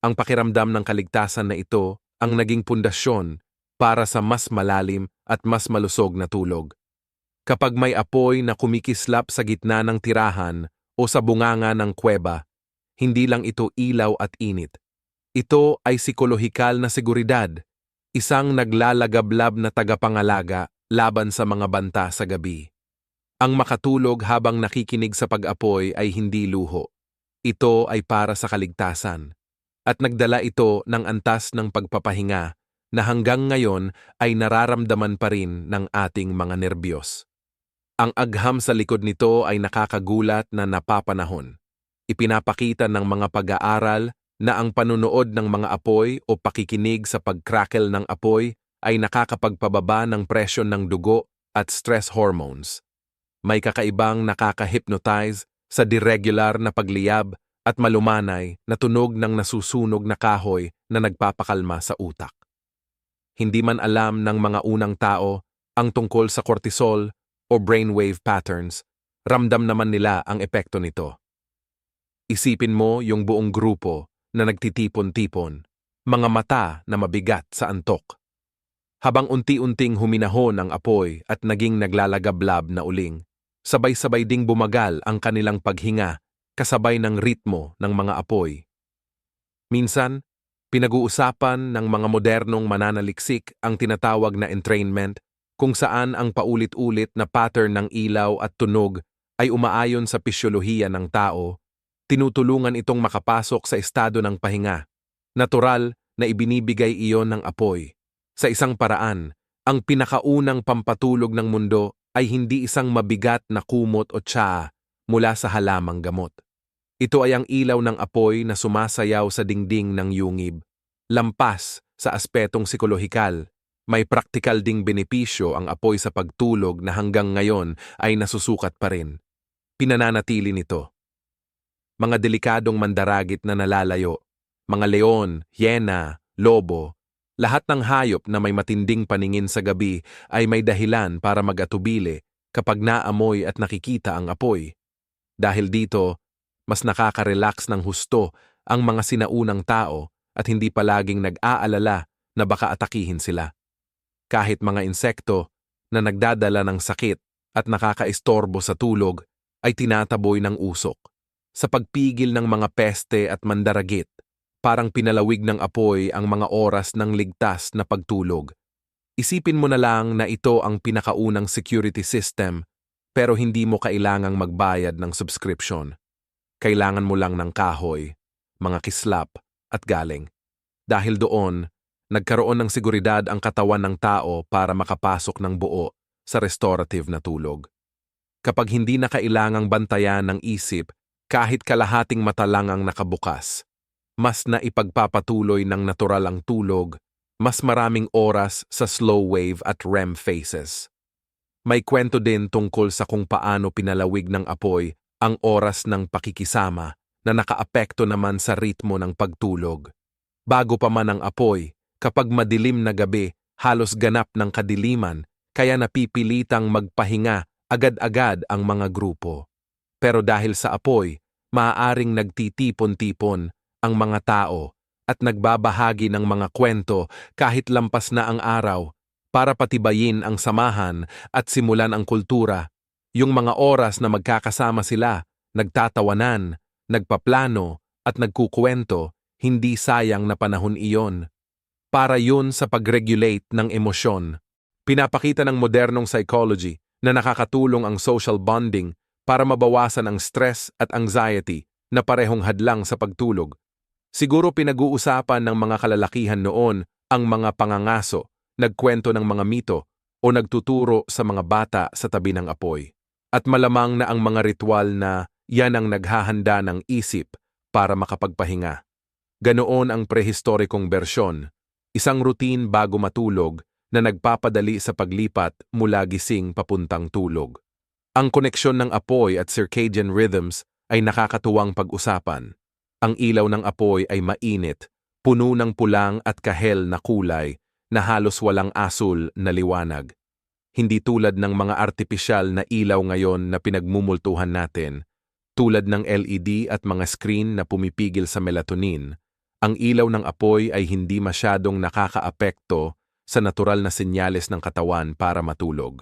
Ang pakiramdam ng kaligtasan na ito ang naging pundasyon para sa mas malalim at mas malusog na tulog. Kapag may apoy na kumikislap sa gitna ng tirahan o sa bunganga ng kuweba, hindi lang ito ilaw at init. Ito ay psikolohikal na seguridad, isang naglalagablab na tagapangalaga laban sa mga banta sa gabi. Ang makatulog habang nakikinig sa pag-apoy ay hindi luho. Ito ay para sa kaligtasan. At nagdala ito ng antas ng pagpapahinga na hanggang ngayon ay nararamdaman pa rin ng ating mga nerbiyos. Ang agham sa likod nito ay nakakagulat na napapanahon. Ipinapakita ng mga pag-aaral na ang panunood ng mga apoy o pakikinig sa pag-crackle ng apoy ay nakakapagpababa ng presyon ng dugo at stress hormones. May kakaibang nakaka-hypnotize sa diregular na pagliyab at malumanay na tunog ng nasusunog na kahoy na nagpapakalma sa utak. Hindi man alam ng mga unang tao ang tungkol sa cortisol o brainwave patterns, ramdam naman nila ang epekto nito. Isipin mo yung buong grupo na nagtitipon-tipon, mga mata na mabigat sa antok. Habang unti-unting huminahon ang apoy at naging naglalagablab na uling, sabay-sabay ding bumagal ang kanilang paghinga kasabay ng ritmo ng mga apoy. Minsan, pinag-uusapan ng mga modernong mananaliksik ang tinatawag na entrainment, kung saan ang paulit-ulit na pattern ng ilaw at tunog ay umaayon sa pisyolohiya ng tao, tinutulungan itong makapasok sa estado ng pahinga. Natural na ibinibigay iyon ng apoy. Sa isang paraan, ang pinakaunang pampatulog ng mundo ay hindi isang mabigat na kumot o tsaa mula sa halamang gamot. Ito ay ang ilaw ng apoy na sumasayaw sa dingding ng yungib. Lampas sa aspetong psikolohikal, may praktikal ding benepisyo ang apoy sa pagtulog na hanggang ngayon ay nasusukat pa rin. Pinananatili nito mga delikadong mandaragit na nalalayo, mga leon, hyena, lobo, lahat ng hayop na may matinding paningin sa gabi ay may dahilan para mag-atubili kapag naamoy at nakikita ang apoy. Dahil dito, mas nakaka-relax ng husto ang mga sinaunang tao at hindi palaging nag-aalala na baka atakihin sila. Kahit mga insekto na nagdadala ng sakit at nakakaistorbo sa tulog ay tinataboy ng usok. Sa pagpigil ng mga peste at mandaragit, parang pinalawig ng apoy ang mga oras ng ligtas na pagtulog. Isipin mo na lang na ito ang pinakaunang security system, pero hindi mo kailangang magbayad ng subscription. Kailangan mo lang ng kahoy, mga kislap at galing. Dahil doon, nagkaroon ng seguridad ang katawan ng tao para makapasok ng buo sa restorative na tulog. Kapag hindi na kailangang bantayan ng isip, kahit kalahating mata lang ang nakabukas, mas na ipagpapatuloy ng natural ang tulog, mas maraming oras sa slow wave at REM phases. May kwento din tungkol sa kung paano pinalawig ng apoy ang oras ng pakikisama na nakaapekto naman sa ritmo ng pagtulog. Bago pa man ang apoy, kapag madilim na gabi, halos ganap ng kadiliman, kaya napipilitang magpahinga agad-agad ang mga grupo. Pero dahil sa apoy, maaaring nagtitipon-tipon ang mga tao at nagbabahagi ng mga kwento kahit lampas na ang araw para patibayin ang samahan at simulan ang kultura. Yung mga oras na magkakasama sila, nagtatawanan, nagpaplano at nagkukwento, hindi sayang na panahon iyon. Para yun sa pag-regulate ng emosyon. Pinapakita ng modernong psychology na nakakatulong ang social bonding para mabawasan ang stress at anxiety na parehong hadlang sa pagtulog. Siguro pinag-uusapan ng mga kalalakihan noon ang mga pangangaso, nagkwento ng mga mito o nagtuturo sa mga bata sa tabi ng apoy. At malamang na ang mga ritual na yan ang naghahanda ng isip para makapagpahinga. Ganoon ang prehistorikong bersyon, isang routine bago matulog na nagpapadali sa paglipat mula gising papuntang tulog. Ang koneksyon ng apoy at circadian rhythms ay nakakatuwang pag-usapan. Ang ilaw ng apoy ay mainit, puno ng pulang at kahel na kulay na halos walang asul na liwanag. Hindi tulad ng mga artipisyal na ilaw ngayon na pinagmumultuhan natin, tulad ng LED at mga screen na pumipigil sa melatonin. Ang ilaw ng apoy ay hindi masyadong nakakaapekto sa natural na senyales ng katawan para matulog.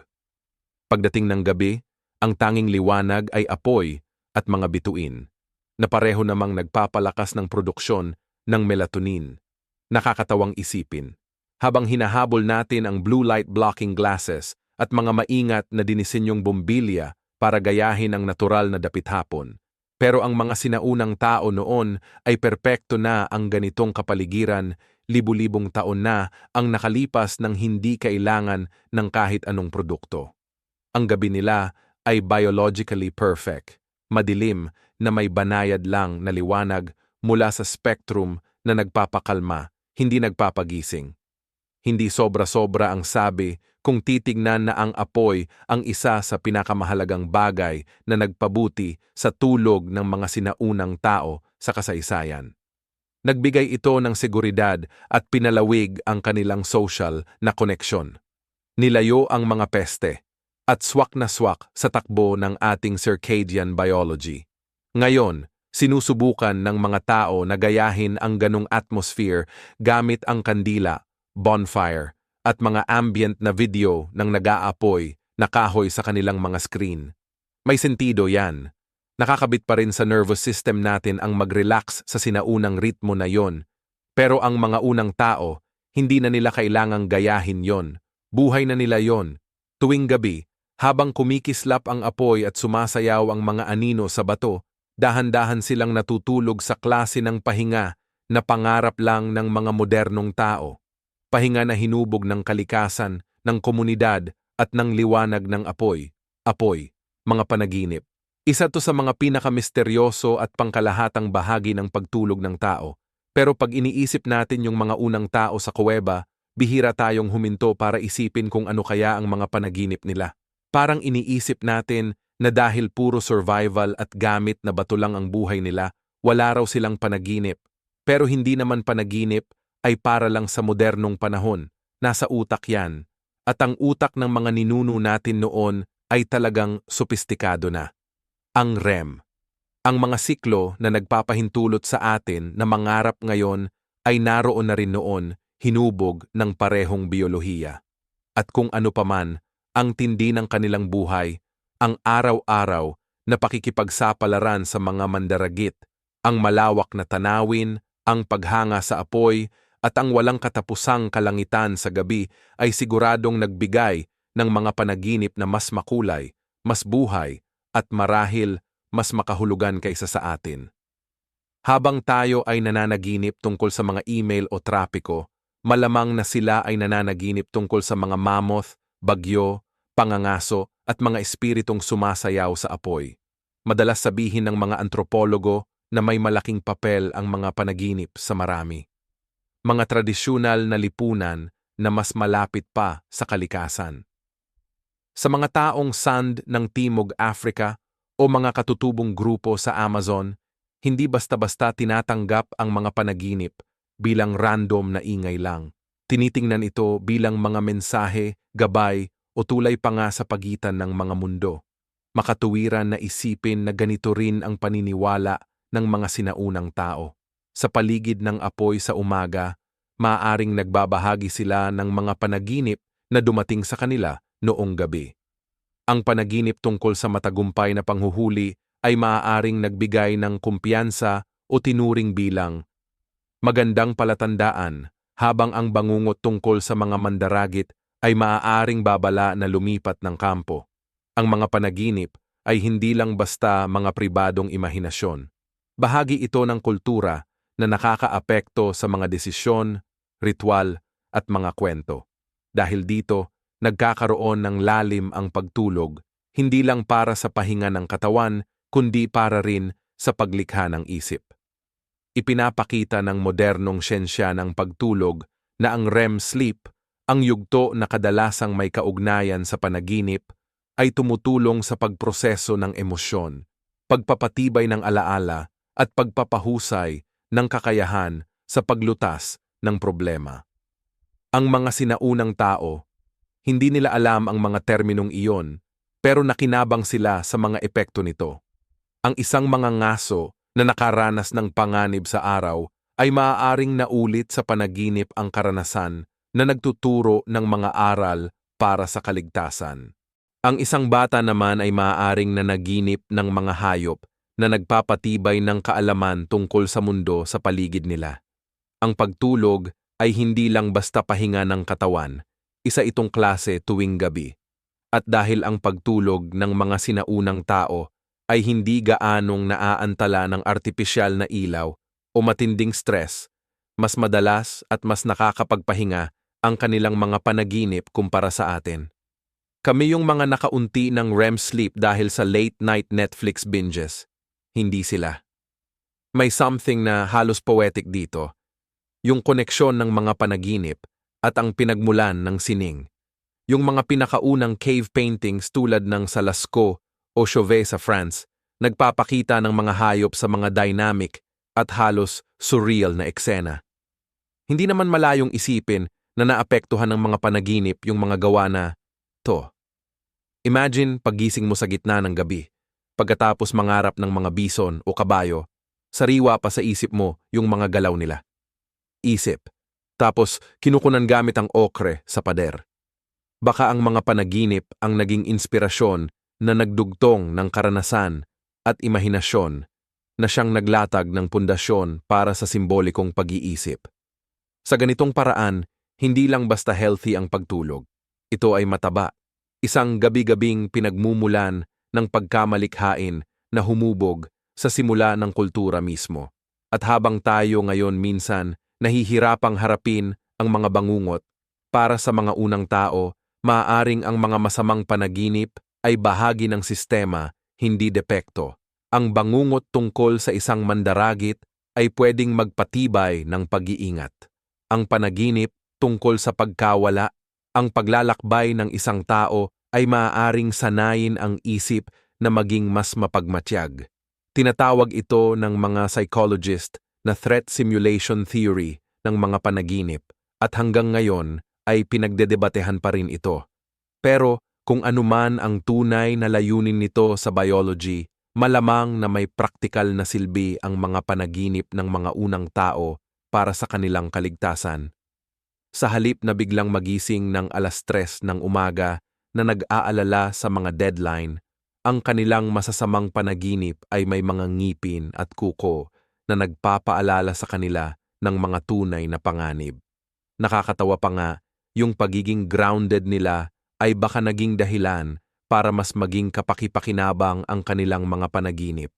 Pagdating ng gabi, ang tanging liwanag ay apoy at mga bituin, na pareho namang nagpapalakas ng produksyon ng melatonin. Nakakatawang isipin. Habang hinahabol natin ang blue light blocking glasses at mga maingat na dinisenyong bombilya para gayahin ang natural na dapit hapon. Pero ang mga sinaunang tao noon ay perpekto na ang ganitong kapaligiran, libu-libong taon na ang nakalipas ng hindi kailangan ng kahit anong produkto. Ang gabi nila ay biologically perfect, madilim na may banayad lang na liwanag mula sa spectrum na nagpapakalma, hindi nagpapagising. Hindi sobra-sobra ang sabi kung titignan na ang apoy ang isa sa pinakamahalagang bagay na nagpabuti sa tulog ng mga sinaunang tao sa kasaysayan. Nagbigay ito ng seguridad at pinalawig ang kanilang social na koneksyon. Nilayo ang mga peste at swak na swak sa takbo ng ating circadian biology. Ngayon, sinusubukan ng mga tao na gayahin ang ganong atmosphere gamit ang kandila, bonfire, at mga ambient na video ng nag-aapoy na kahoy sa kanilang mga screen. May sentido yan. Nakakabit pa rin sa nervous system natin ang mag-relax sa sinaunang ritmo na yon. Pero ang mga unang tao, hindi na nila kailangang gayahin yon. Buhay na nila yon. Tuwing gabi, habang kumikislap ang apoy at sumasayaw ang mga anino sa bato, dahan-dahan silang natutulog sa klase ng pahinga na pangarap lang ng mga modernong tao. Pahinga na hinubog ng kalikasan, ng komunidad at ng liwanag ng apoy. Apoy, mga panaginip. Isa to sa mga pinakamisteryoso at pangkalahatang bahagi ng pagtulog ng tao. Pero pag iniisip natin yung mga unang tao sa kuweba, bihira tayong huminto para isipin kung ano kaya ang mga panaginip nila. Parang iniisip natin na dahil puro survival at gamit na bato lang ang buhay nila, wala raw silang panaginip. Pero hindi naman panaginip ay para lang sa modernong panahon. Nasa utak yan. At ang utak ng mga ninuno natin noon ay talagang sopistikado na. Ang REM. Ang mga siklo na nagpapahintulot sa atin na mangarap ngayon ay naroon na rin noon, hinubog ng parehong biyolohiya. At kung ano paman, ang tindi ng kanilang buhay, ang araw-araw na pakikipagsapalaran sa mga mandaragit, ang malawak na tanawin, ang paghanga sa apoy, at ang walang katapusang kalangitan sa gabi ay siguradong nagbigay ng mga panaginip na mas makulay, mas buhay, at marahil mas makahulugan kaysa sa atin. Habang tayo ay nananaginip tungkol sa mga email o trapiko, malamang na sila ay nananaginip tungkol sa mga mammoth, bagyo, pangangaso at mga espiritong sumasayaw sa apoy. Madalas sabihin ng mga antropologo na may malaking papel ang mga panaginip sa marami. Mga tradisyonal na lipunan na mas malapit pa sa kalikasan. Sa mga taong sand ng Timog Africa o mga katutubong grupo sa Amazon, hindi basta-basta tinatanggap ang mga panaginip bilang random na ingay lang. Tinitingnan ito bilang mga mensahe, gabay o tulay pa nga sa pagitan ng mga mundo. Makatuwiran na isipin na ganito rin ang paniniwala ng mga sinaunang tao. Sa paligid ng apoy sa umaga, maaaring nagbabahagi sila ng mga panaginip na dumating sa kanila noong gabi. Ang panaginip tungkol sa matagumpay na panghuhuli ay maaaring nagbigay ng kumpiyansa o tinuring bilang magandang palatandaan, habang ang bangungot tungkol sa mga mandaragit ay maaaring babala na lumipat ng kampo. Ang mga panaginip ay hindi lang basta mga pribadong imahinasyon. Bahagi ito ng kultura na nakakaapekto sa mga desisyon, ritual at mga kwento. Dahil dito, nagkakaroon ng lalim ang pagtulog, hindi lang para sa pahinga ng katawan, kundi para rin sa paglikha ng isip. Ipinapakita ng modernong siyensya ng pagtulog na ang REM sleep, ang yugto na kadalasang may kaugnayan sa panaginip, ay tumutulong sa pagproseso ng emosyon, pagpapatibay ng alaala at pagpapahusay ng kakayahan sa paglutas ng problema. Ang mga sinaunang tao, hindi nila alam ang mga terminong iyon, pero nakinabang sila sa mga epekto nito. Ang isang mga ngaso na nakaranas ng panganib sa araw ay maaaring naulit sa panaginip ang karanasan na nagtuturo ng mga aral para sa kaligtasan. Ang isang bata naman ay maaaring nanaginip ng mga hayop na nagpapatibay ng kaalaman tungkol sa mundo sa paligid nila. Ang pagtulog ay hindi lang basta pahinga ng katawan, isa itong klase tuwing gabi. At dahil ang pagtulog ng mga sinaunang tao ay hindi gaanong naaantala ng artipisyal na ilaw o matinding stress, mas madalas at mas nakakapagpahinga ang kanilang mga panaginip kumpara sa atin. Kami yung mga nakaunti ng REM sleep dahil sa late-night Netflix binges. Hindi sila. May something na halos poetic dito. Yung koneksyon ng mga panaginip at ang pinagmulan ng sining. Yung mga pinakaunang cave paintings tulad ng sa Lascaux o Chauvet sa France, nagpapakita ng mga hayop sa mga dynamic at halos surreal na eksena. Hindi naman malayong isipin na naapektuhan ng mga panaginip yung mga gawa na to. Imagine paggising mo sa gitna ng gabi, pagkatapos mangarap ng mga bison o kabayo, sariwa pa sa isip mo yung mga galaw nila. Isip, Tapos kinukunan gamit ang okre sa pader. Baka ang mga panaginip ang naging inspirasyon na nagdugtong ng karanasan at imahinasyon na siyang naglatag ng pundasyon para sa simbolikong pag-iisip. Sa ganitong paraan, hindi lang basta healthy ang pagtulog. Ito ay mataba, isang gabi-gabing pinagmumulan ng pagkamalikhain na humubog sa simula ng kultura mismo. At habang tayo ngayon minsan nahihirapang harapin ang mga bangungot, para sa mga unang tao, maaaring ang mga masamang panaginip ay bahagi ng sistema, hindi depekto. Ang bangungot tungkol sa isang mandaragit ay pwedeng magpatibay ng pag-iingat. Ang panaginip tungkol sa pagkawala, ang paglalakbay ng isang tao ay maaaring sanayin ang isip na maging mas mapagmatyag. Tinatawag ito ng mga psychologist na threat simulation theory ng mga panaginip at hanggang ngayon ay pinagdedebatehan pa rin ito. Pero kung anuman ang tunay na layunin nito sa biology, malamang na may praktikal na silbi ang mga panaginip ng mga unang tao para sa kanilang kaligtasan. Sa halip na biglang magising ng 3:00 ng umaga na nag-aalala sa mga deadline, ang kanilang masasamang panaginip ay may mga ngipin at kuko na nagpapaalala sa kanila ng mga tunay na panganib. Nakakatawa pa nga, yung pagiging grounded nila ay baka naging dahilan para mas maging kapaki-pakinabang ang kanilang mga panaginip.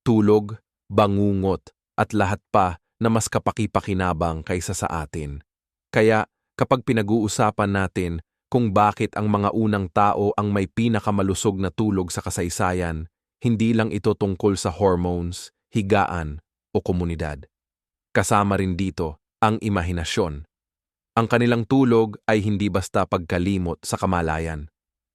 Tulog, bangungot, at lahat pa na mas kapaki-pakinabang kaysa sa atin. Kaya kapag pinag-uusapan natin kung bakit ang mga unang tao ang may pinakamalusog na tulog sa kasaysayan, hindi lang ito tungkol sa hormones, higaan, o komunidad. Kasama rin dito ang imahinasyon. Ang kanilang tulog ay hindi basta pagkalimot sa kamalayan.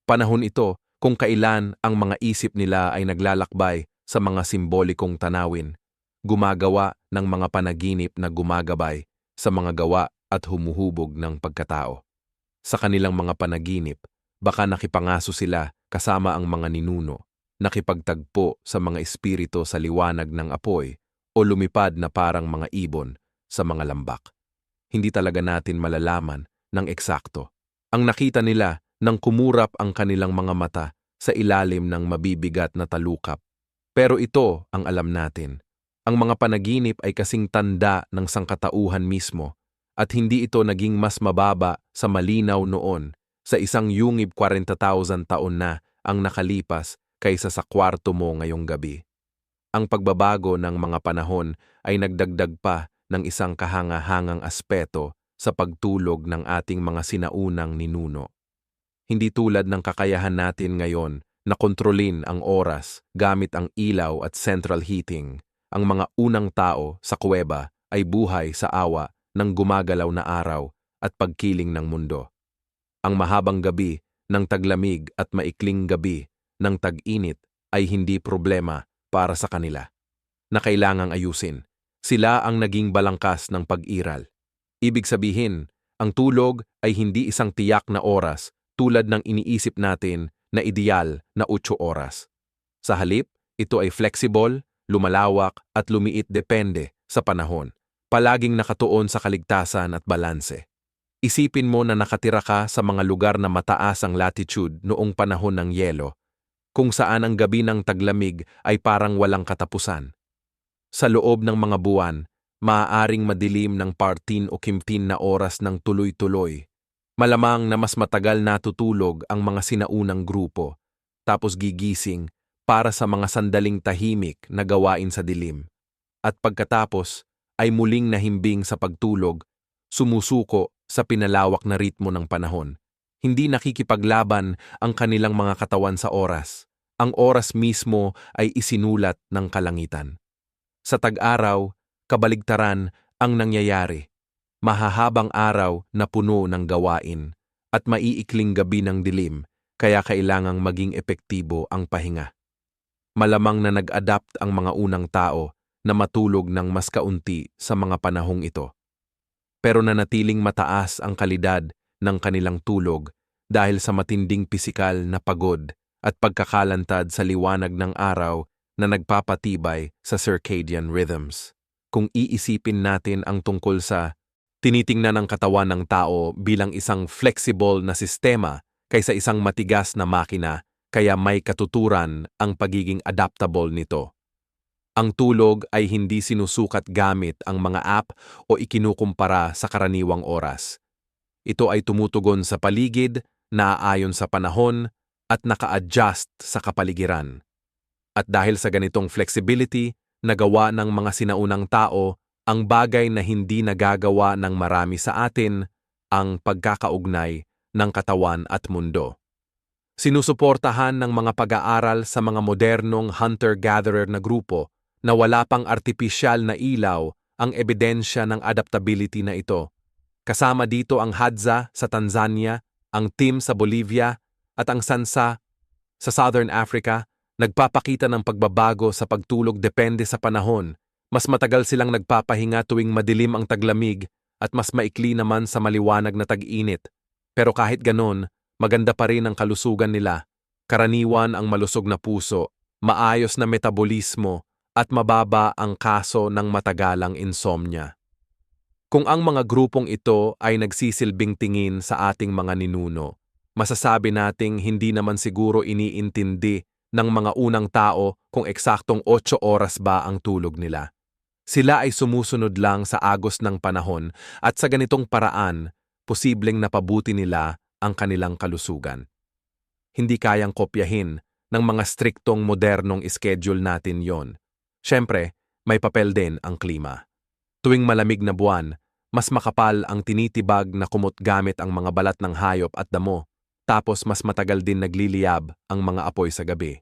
Panahon ito kung kailan ang mga isip nila ay naglalakbay sa mga simbolikong tanawin, gumagawa ng mga panaginip na gumagabay sa mga gawa at humuhubog ng pagkatao. Sa kanilang mga panaginip, baka nakipangaso sila kasama ang mga ninuno, nakipagtagpo sa mga espiritu sa liwanag ng apoy, o lumipad na parang mga ibon sa mga lambak. Hindi talaga natin malalaman ng eksakto. Ang nakita nila nang kumurap ang kanilang mga mata sa ilalim ng mabibigat na talukap. Pero ito ang alam natin. Ang mga panaginip ay kasing tanda ng sangkatauhan mismo at hindi ito naging mas mababa sa malinaw noon sa isang yungib 40,000 taon na ang nakalipas kaysa sa kwarto mo ngayong gabi. Ang pagbabago ng mga panahon ay nagdagdag pa ng isang kahangahangang aspeto sa pagtulog ng ating mga sinaunang ninuno. Hindi tulad ng kakayahan natin ngayon na kontrolin ang oras gamit ang ilaw at central heating. Ang mga unang tao sa kuweba ay buhay sa awa ng gumagalaw na araw at pagkiling ng mundo. Ang mahabang gabi ng taglamig at maikling gabi ng tag-init ay hindi problema para sa kanila na kailangang ayusin. Sila ang naging balangkas ng pag-iral. Ibig sabihin, ang tulog ay hindi isang tiyak na oras tulad ng iniisip natin na ideal na 8 oras. Sa halip, ito ay flexible, lumalawak at lumiit depende sa panahon. Palaging nakatuon sa kaligtasan at balanse. Isipin mo na nakatira ka sa mga lugar na mataas ang latitude noong panahon ng yelo, kung saan ang gabi ng taglamig ay parang walang katapusan. Sa loob ng mga buwan, maaaring madilim ng 14 o 15 na oras ng tuloy-tuloy. Malamang na mas matagal natutulog ang mga sinaunang grupo, tapos gigising para sa mga sandaling tahimik na gawain sa dilim. At pagkatapos ay muling nahimbing sa pagtulog, sumusuko sa pinalawak na ritmo ng panahon. Hindi nakikipaglaban ang kanilang mga katawan sa oras. Ang oras mismo ay isinulat ng kalangitan. Sa tag-araw, kabaligtaran ang nangyayari. Mahahabang araw na puno ng gawain at maiikling gabi ng dilim, kaya kailangang maging epektibo ang pahinga. Malamang na nag-adapt ang mga unang tao na matulog ng mas kaunti sa mga panahong ito. Pero nanatiling mataas ang kalidad ng kanilang tulog dahil sa matinding pisikal na pagod at pagkakalantad sa liwanag ng araw na nagpapatibay sa circadian rhythms. Kung iisipin natin ang tungkol sa Tinitingnan ang katawan ng tao bilang isang flexible na sistema kaysa isang matigas na makina, kaya may katuturan ang pagiging adaptable nito. Ang tulog ay hindi sinusukat gamit ang mga app o ikinukumpara sa karaniwang oras. Ito ay tumutugon sa paligid, naaayon sa panahon, at naka-adjust sa kapaligiran. At dahil sa ganitong flexibility, nagawa ng mga sinaunang tao ang bagay na hindi nagagawa ng marami sa atin, ang pagkakaugnay ng katawan at mundo. Sinusuportahan ng mga pag-aaral sa mga modernong hunter-gatherer na grupo na wala pang artipisyal na ilaw ang ebidensya ng adaptability na ito. Kasama dito ang Hadza sa Tanzania, ang Tim sa Bolivia, at ang Sansa sa Southern Africa, nagpapakita ng pagbabago sa pagtulog depende sa panahon. Mas matagal silang nagpapahinga tuwing madilim ang taglamig at mas maikli naman sa maliwanag na tag-init. Pero kahit ganon, maganda pa rin ang kalusugan nila. Karaniwan ang malusog na puso, maayos na metabolismo, at mababa ang kaso ng matagalang insomnia. Kung ang mga grupong ito ay nagsisilbing tingin sa ating mga ninuno, masasabi nating hindi naman siguro iniintindi ng mga unang tao kung eksaktong 8 oras ba ang tulog nila. Sila ay sumusunod lang sa agos ng panahon at sa ganitong paraan, posibleng napabuti nila ang kanilang kalusugan. Hindi kayang kopyahin ng mga striktong modernong schedule natin yon. Siyempre, may papel din ang klima. Tuwing malamig na buwan, mas makapal ang tinitibag na kumot gamit ang mga balat ng hayop at damo, tapos mas matagal din nagliliyab ang mga apoy sa gabi.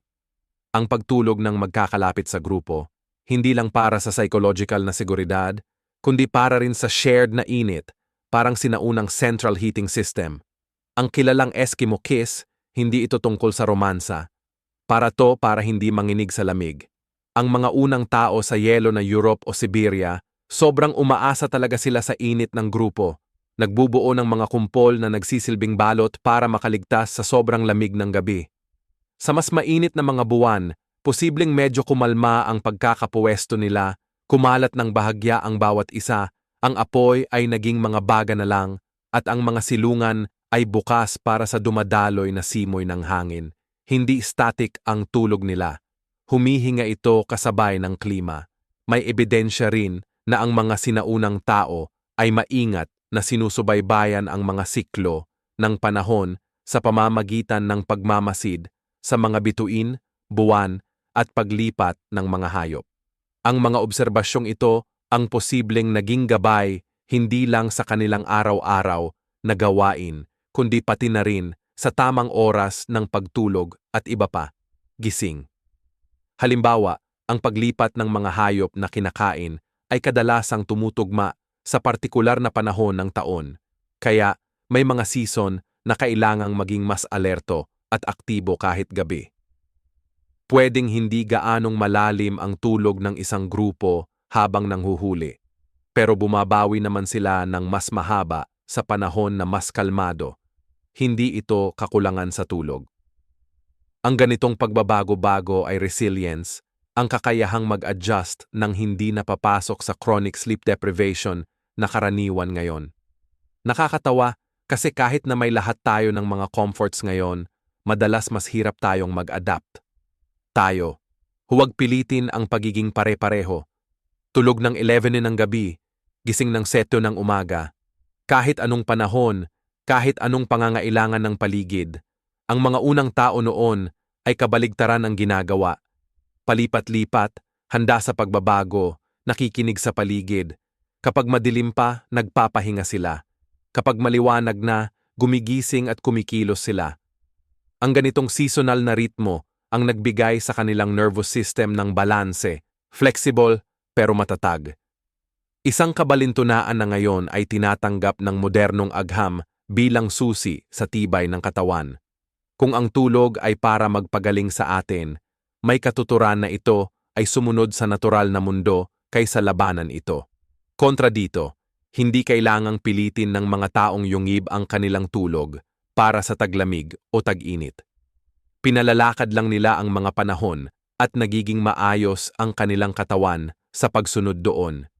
Ang pagtulog ng magkakalapit sa grupo, hindi lang para sa psychological na seguridad, kundi para rin sa shared na init, parang sinaunang central heating system. Ang kilalang Eskimo kiss, hindi ito tungkol sa romansa. Para hindi manginig sa lamig. Ang mga unang tao sa yelo na Europe o Siberia, sobrang umaasa talaga sila sa init ng grupo. Nagbubuo ng mga kumpol na nagsisilbing balot para makaligtas sa sobrang lamig ng gabi. Sa mas mainit na mga buwan, posibleng medyo kumalma ang pagkakapuwesto nila, kumalat ng bahagya ang bawat isa, ang apoy ay naging mga baga na lang, at ang mga silungan ay bukas para sa dumadaloy na simoy ng hangin. Hindi static ang tulog nila. Humihinga ito kasabay ng klima. May ebidensya rin na ang mga sinaunang tao ay maingat na sinusubaybayan ang mga siklo ng panahon sa pamamagitan ng pagmamasid sa mga bituin, buwan, at paglipat ng mga hayop. Ang mga obserbasyong ito ang posibleng naging gabay hindi lang sa kanilang araw-araw na gawain, kundi pati na rin sa tamang oras ng pagtulog at iba pa, gising. Halimbawa, ang paglipat ng mga hayop na kinakain ay kadalasang tumutugma sa partikular na panahon ng taon, kaya may mga season na kailangang maging mas alerto at aktibo kahit gabi. Pwedeng hindi gaanong malalim ang tulog ng isang grupo habang nanghuhuli, pero bumabawi naman sila ng mas mahaba sa panahon na mas kalmado. Hindi ito kakulangan sa tulog. Ang ganitong pagbabago-bago ay resilience, ang kakayahang mag-adjust ng hindi napapasok sa chronic sleep deprivation na karaniwan ngayon. Nakakatawa kasi kahit na may lahat tayo ng mga comforts ngayon, madalas mas hirap tayong mag-adapt. Tayo, huwag pilitin ang pagiging pare-pareho. Tulog ng 11 ng gabi, gising ng 7 ng umaga. Kahit anong panahon, kahit anong pangangailangan ng paligid, ang mga unang tao noon ay kabaligtaran ang ginagawa. Palipat-lipat, handa sa pagbabago, nakikinig sa paligid. Kapag madilim pa, nagpapahinga sila. Kapag maliwanag na, gumigising at kumikilos sila. Ang ganitong seasonal na ritmo ang nagbigay sa kanilang nervous system ng balanse, flexible pero matatag. Isang kabalintunaan na ngayon ay tinatanggap ng modernong agham bilang susi sa tibay ng katawan. Kung ang tulog ay para magpagaling sa atin, may katuturan na ito ay sumunod sa natural na mundo kaysa labanan ito. Kontra dito, hindi kailangang pilitin ng mga taong yungib ang kanilang tulog para sa taglamig o tag-init. Pinalalakad lang nila ang mga panahon at nagiging maayos ang kanilang katawan sa pagsunod doon.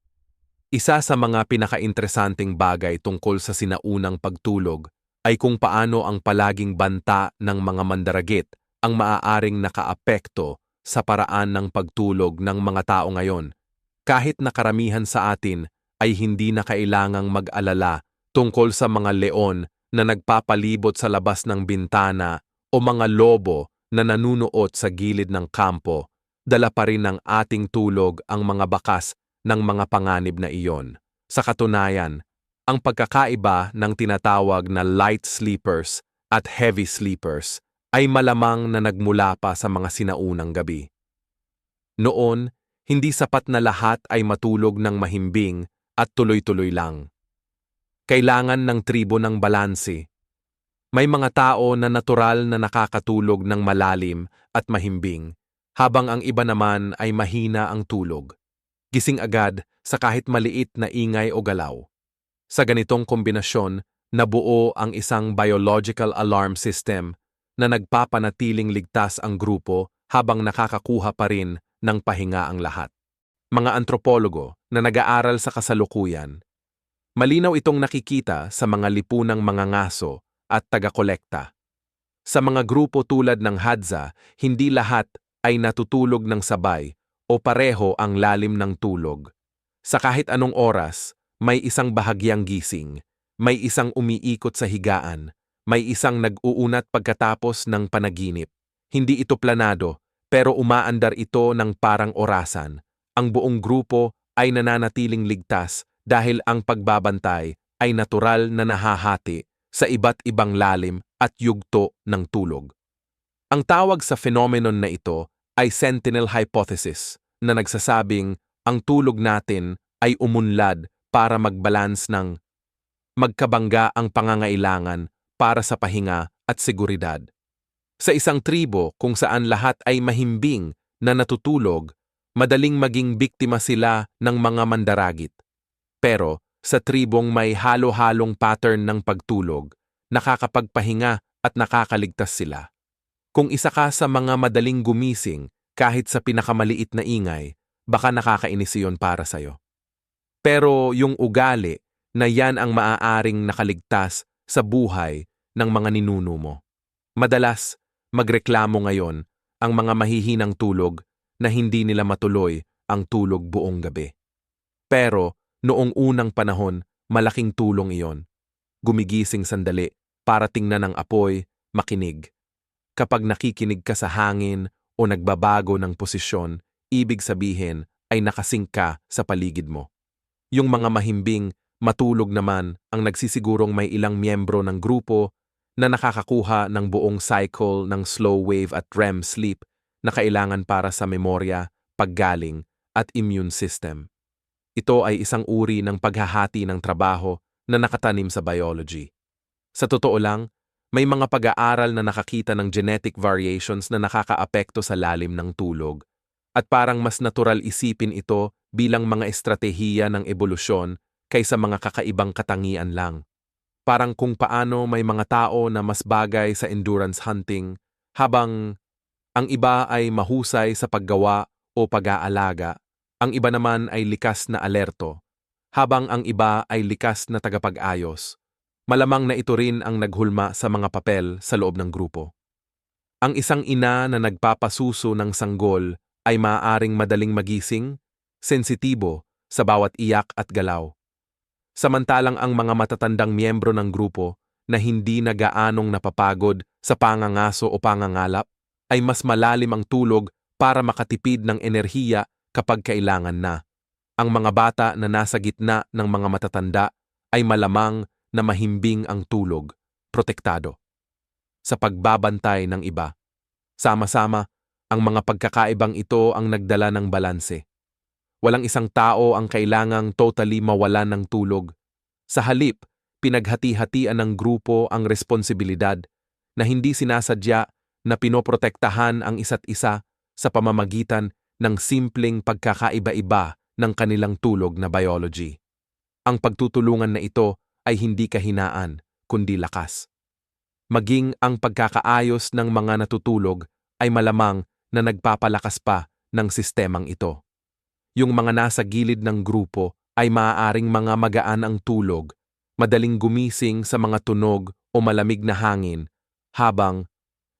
Isa sa mga pinakainteresanteng bagay tungkol sa sinaunang pagtulog ay kung paano ang palaging banta ng mga mandaragit ang maaaring nakaapekto sa paraan ng pagtulog ng mga tao ngayon. Kahit na karamihan sa atin ay hindi na kailangang mag-alala tungkol sa mga leon na nagpapalibot sa labas ng bintana o mga lobo na nanunuot sa gilid ng kampo, dala pa rin ng ating tulog ang mga bakas ng mga panganib na iyon. Sa katunayan, ang pagkakaiba ng tinatawag na light sleepers at heavy sleepers ay malamang na nagmula pa sa mga sinaunang gabi. Noon, hindi sapat na lahat ay matulog ng mahimbing at tuloy-tuloy lang. Kailangan ng tribo ng balanse. May mga tao na natural na nakakatulog ng malalim at mahimbing, habang ang iba naman ay mahina ang tulog. Gising agad sa kahit maliit na ingay o galaw. Sa ganitong kombinasyon, nabuo ang isang biological alarm system na nagpapanatiling ligtas ang grupo habang nakakakuha pa rin ng pahinga ang lahat. Mga antropologo na nag-aaral sa kasalukuyan, malinaw itong nakikita sa mga lipunang mga ngaso at taga-kolekta. Sa mga grupo tulad ng Hadza, hindi lahat ay natutulog ng sabay o pareho ang lalim ng tulog. Sa kahit anong oras, may isang bahagyang gising, may isang umiikot sa higaan, may isang nag-uunat pagkatapos ng panaginip. Hindi ito planado, pero umaandar ito ng parang orasan. Ang buong grupo ay nananatiling ligtas dahil ang pagbabantay ay natural na nahahati sa iba't ibang lalim at yugto ng tulog. Ang tawag sa phenomenon na ito ay Sentinel Hypothesis, na nagsasabing ang tulog natin ay umunlad para mag-balance ng magkabangga ang pangangailangan para sa pahinga at seguridad. Sa isang tribo kung saan lahat ay mahimbing na natutulog, madaling maging biktima sila ng mga mandaragit. Pero sa tribong may halo-halong pattern ng pagtulog, nakakapagpahinga at nakakaligtas sila. Kung isa ka sa mga madaling gumising kahit sa pinakamaliit na ingay, baka nakakainis yun para sa'yo. Pero yung ugali na yan ang maaaring nakaligtas sa buhay ng mga ninuno mo. Madalas, magreklamo ngayon ang mga mahihinang tulog na hindi nila matuloy ang tulog buong gabi. Pero noong unang panahon, malaking tulong iyon. Gumigising sandali para tingnan ang apoy, makinig. Kapag nakikinig ka sa hangin o nagbabago ng posisyon, ibig sabihin ay nakasink ka sa paligid mo. Yung mga mahimbing, matulog naman ang nagsisigurong may ilang miyembro ng grupo na nakakakuha ng buong cycle ng slow wave at REM sleep na kailangan para sa memorya, paggaling at immune system. Ito ay isang uri ng paghahati ng trabaho na nakatanim sa biology. Sa totoo lang, may mga pag-aaral na nakakita ng genetic variations na nakakaapekto sa lalim ng tulog, at parang mas natural isipin ito bilang mga estratehiya ng ebolusyon kaysa mga kakaibang katangian lang. Parang kung paano may mga tao na mas bagay sa endurance hunting, habang ang iba ay mahusay sa paggawa o pag-aalaga, ang iba naman ay likas na alerto, habang ang iba ay likas na tagapag-ayos. Malamang na ito rin ang naghulma sa mga papel sa loob ng grupo. Ang isang ina na nagpapasuso ng sanggol ay maaaring madaling magising, sensitibo sa bawat iyak at galaw. Samantalang ang mga matatandang miyembro ng grupo na hindi na gaanong napapagod sa pangangaso o pangangalap ay mas malalim ang tulog para makatipid ng enerhiya kapag kailangan na. Ang mga bata na nasa gitna ng mga matatanda ay malamang na mahimbing ang tulog, protektado. Sa pagbabantay ng iba, sama-sama, ang mga pagkakaibang ito ang nagdala ng balanse. Walang isang tao ang kailangang totally mawalan ng tulog. Sa halip, pinaghati-hatian ng grupo ang responsibilidad na hindi sinasadya na pinoprotektahan ang isa't isa sa pamamagitan ng simpleng pagkakaiba-iba ng kanilang tulog na biology. Ang pagtutulungan na ito ay hindi kahinaan, kundi lakas. Maging ang pagkakaayos ng mga natutulog ay malamang na nagpapalakas pa ng sistemang ito. Yung mga nasa gilid ng grupo ay maaaring mga magaan ang tulog, madaling gumising sa mga tunog o malamig na hangin, habang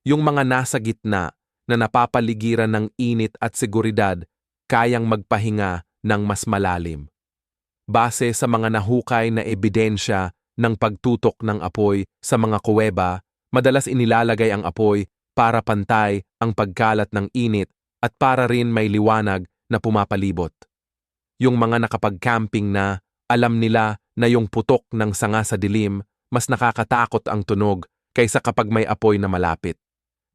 yung mga nasa gitna na napapaligiran ng init at seguridad kayang magpahinga ng mas malalim. Base sa mga nahukay na ebidensya ng pagtutok ng apoy sa mga kuweba, madalas inilalagay ang apoy para pantay ang pagkalat ng init at para rin may liwanag na pumapalibot. Yung mga nakapag-camping na, alam nila na yung putok ng sanga sa dilim, mas nakakatakot ang tunog kaysa kapag may apoy na malapit.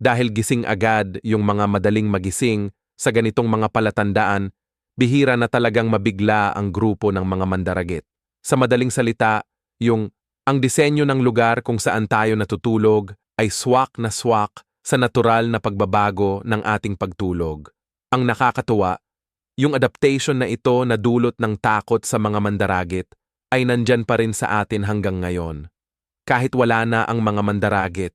Dahil gising agad yung mga madaling magising sa ganitong mga palatandaan, bihira na talagang mabigla ang grupo ng mga mandaragit. Sa madaling salita, ang disenyo ng lugar kung saan tayo natutulog ay swak na swak sa natural na pagbabago ng ating pagtulog. Ang nakakatuwa, yung adaptation na ito na dulot ng takot sa mga mandaragit ay nandyan pa rin sa atin hanggang ngayon. Kahit wala na ang mga mandaragit,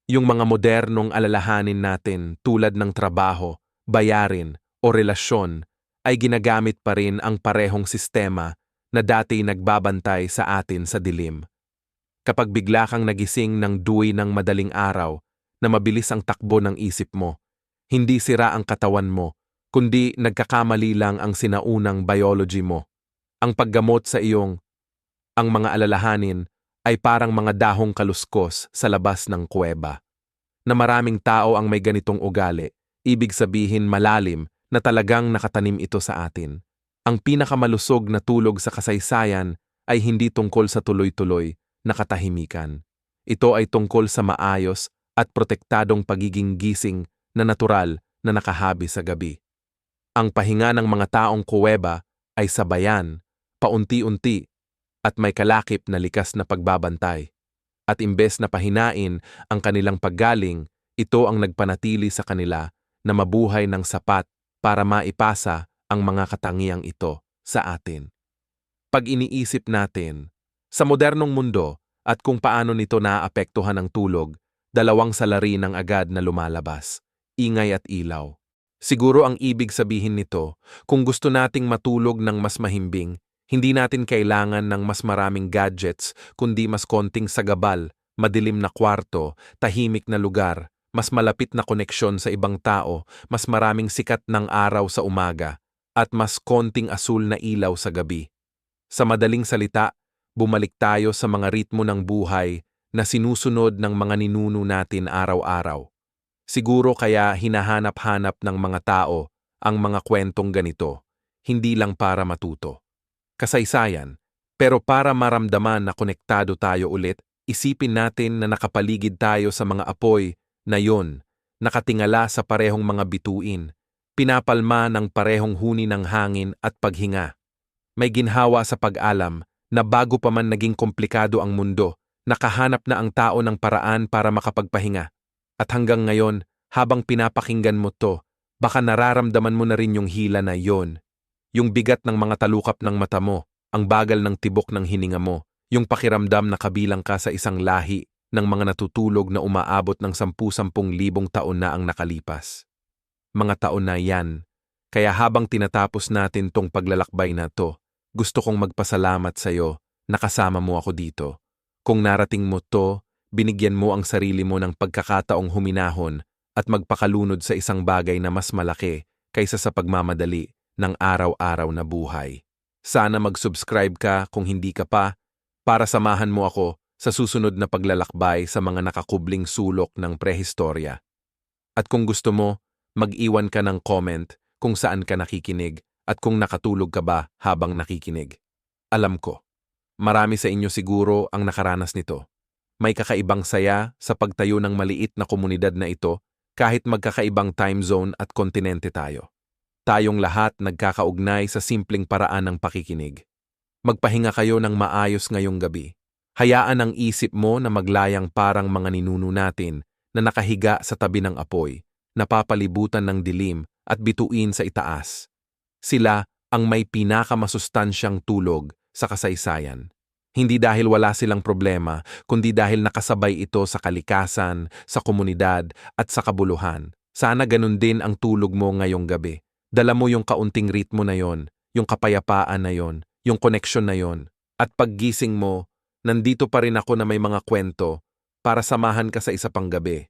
yung mga modernong alalahanin natin tulad ng trabaho, bayarin o relasyon ay ginagamit pa rin ang parehong sistema na dati nagbabantay sa atin sa dilim. Kapag bigla kang nagising ng duwi ng madaling araw na mabilis ang takbo ng isip mo, hindi sira ang katawan mo, kundi nagkakamali lang ang sinaunang biology mo. Ang paggamot sa ang mga alalahanin ay parang mga dahong kaluskos sa labas ng kuweba. Na maraming tao ang may ganitong ugali, ibig sabihin malalim na talagang nakatanim ito sa atin. Ang pinakamalusog na tulog sa kasaysayan ay hindi tungkol sa tuloy-tuloy na katahimikan. Ito ay tungkol sa maayos at protektadong pagiging gising na natural na nakahabi sa gabi. Ang pahinga ng mga taong kuweba ay sabayan, paunti-unti, at may kalakip na likas na pagbabantay. At imbes na pahinain ang kanilang paggaling, ito ang nagpanatili sa kanila na mabuhay ng sapat para maipasa ang mga katangiang ito sa atin. Pag iniisip natin, sa modernong mundo at kung paano nito naaapektuhan ang tulog, dalawang salarin ang agad na lumalabas, ingay at ilaw. Siguro ang ibig sabihin nito, kung gusto nating matulog ng mas mahimbing, hindi natin kailangan ng mas maraming gadgets kundi mas konting sagabal, madilim na kwarto, tahimik na lugar, mas malapit na koneksyon sa ibang tao, mas maraming sikat ng araw sa umaga, at mas konting asul na ilaw sa gabi. Sa madaling salita, bumalik tayo sa mga ritmo ng buhay na sinusunod ng mga ninuno natin araw-araw. Siguro kaya hinahanap-hanap ng mga tao ang mga kwentong ganito, hindi lang para matuto. Kasaysayan, pero para maramdaman na konektado tayo ulit, isipin natin na nakapaligid tayo sa mga apoy na yon, nakatingala sa parehong mga bituin, pinapalma ng parehong huni ng hangin at paghinga. May ginhawa sa pag-alam na bago pa man naging komplikado ang mundo, nakahanap na ang tao ng paraan para makapagpahinga. At hanggang ngayon, habang pinapakinggan mo to, baka nararamdaman mo na rin yung hila na yon. Yung bigat ng mga talukap ng mata mo, ang bagal ng tibok ng hininga mo, yung pakiramdam na kabilang ka sa isang lahi ng mga natutulog na umaabot ng 10,000 taon na ang nakalipas. Mga taon na yan. Kaya habang tinatapos natin tong paglalakbay na to, gusto kong magpasalamat sa'yo na kasama mo ako dito. Kung narating mo to, binigyan mo ang sarili mo ng pagkakataong huminahon at magpakalunod sa isang bagay na mas malaki kaysa sa pagmamadali ng araw-araw na buhay. Sana mag-subscribe ka kung hindi ka pa para samahan mo ako sa susunod na paglalakbay sa mga nakakubling sulok ng prehistorya. At kung gusto mo, mag-iwan ka ng comment kung saan ka nakikinig at kung nakatulog ka ba habang nakikinig. Alam ko, marami sa inyo siguro ang nakaranas nito. May kakaibang saya sa pagtayo ng maliit na komunidad na ito kahit magkakaibang time zone at kontinente tayo. Tayong lahat nagkakaugnay sa simpleng paraan ng pakikinig. Magpahinga kayo ng maayos ngayong gabi. Hayaan ang isip mo na maglayang parang mga ninuno natin na nakahiga sa tabi ng apoy, napapalibutan ng dilim at bituin sa itaas. Sila ang may pinakamasustansyang tulog sa kasaysayan. Hindi dahil wala silang problema, kundi dahil nakasabay ito sa kalikasan, sa komunidad, at sa kabuluhan. Sana ganun din ang tulog mo ngayong gabi. Dala mo yung kaunting ritmo na yon, yung kapayapaan na yon, yung koneksyon na yon. At paggising mo, nandito pa rin ako na may mga kwento para samahan ka sa isa pang gabi.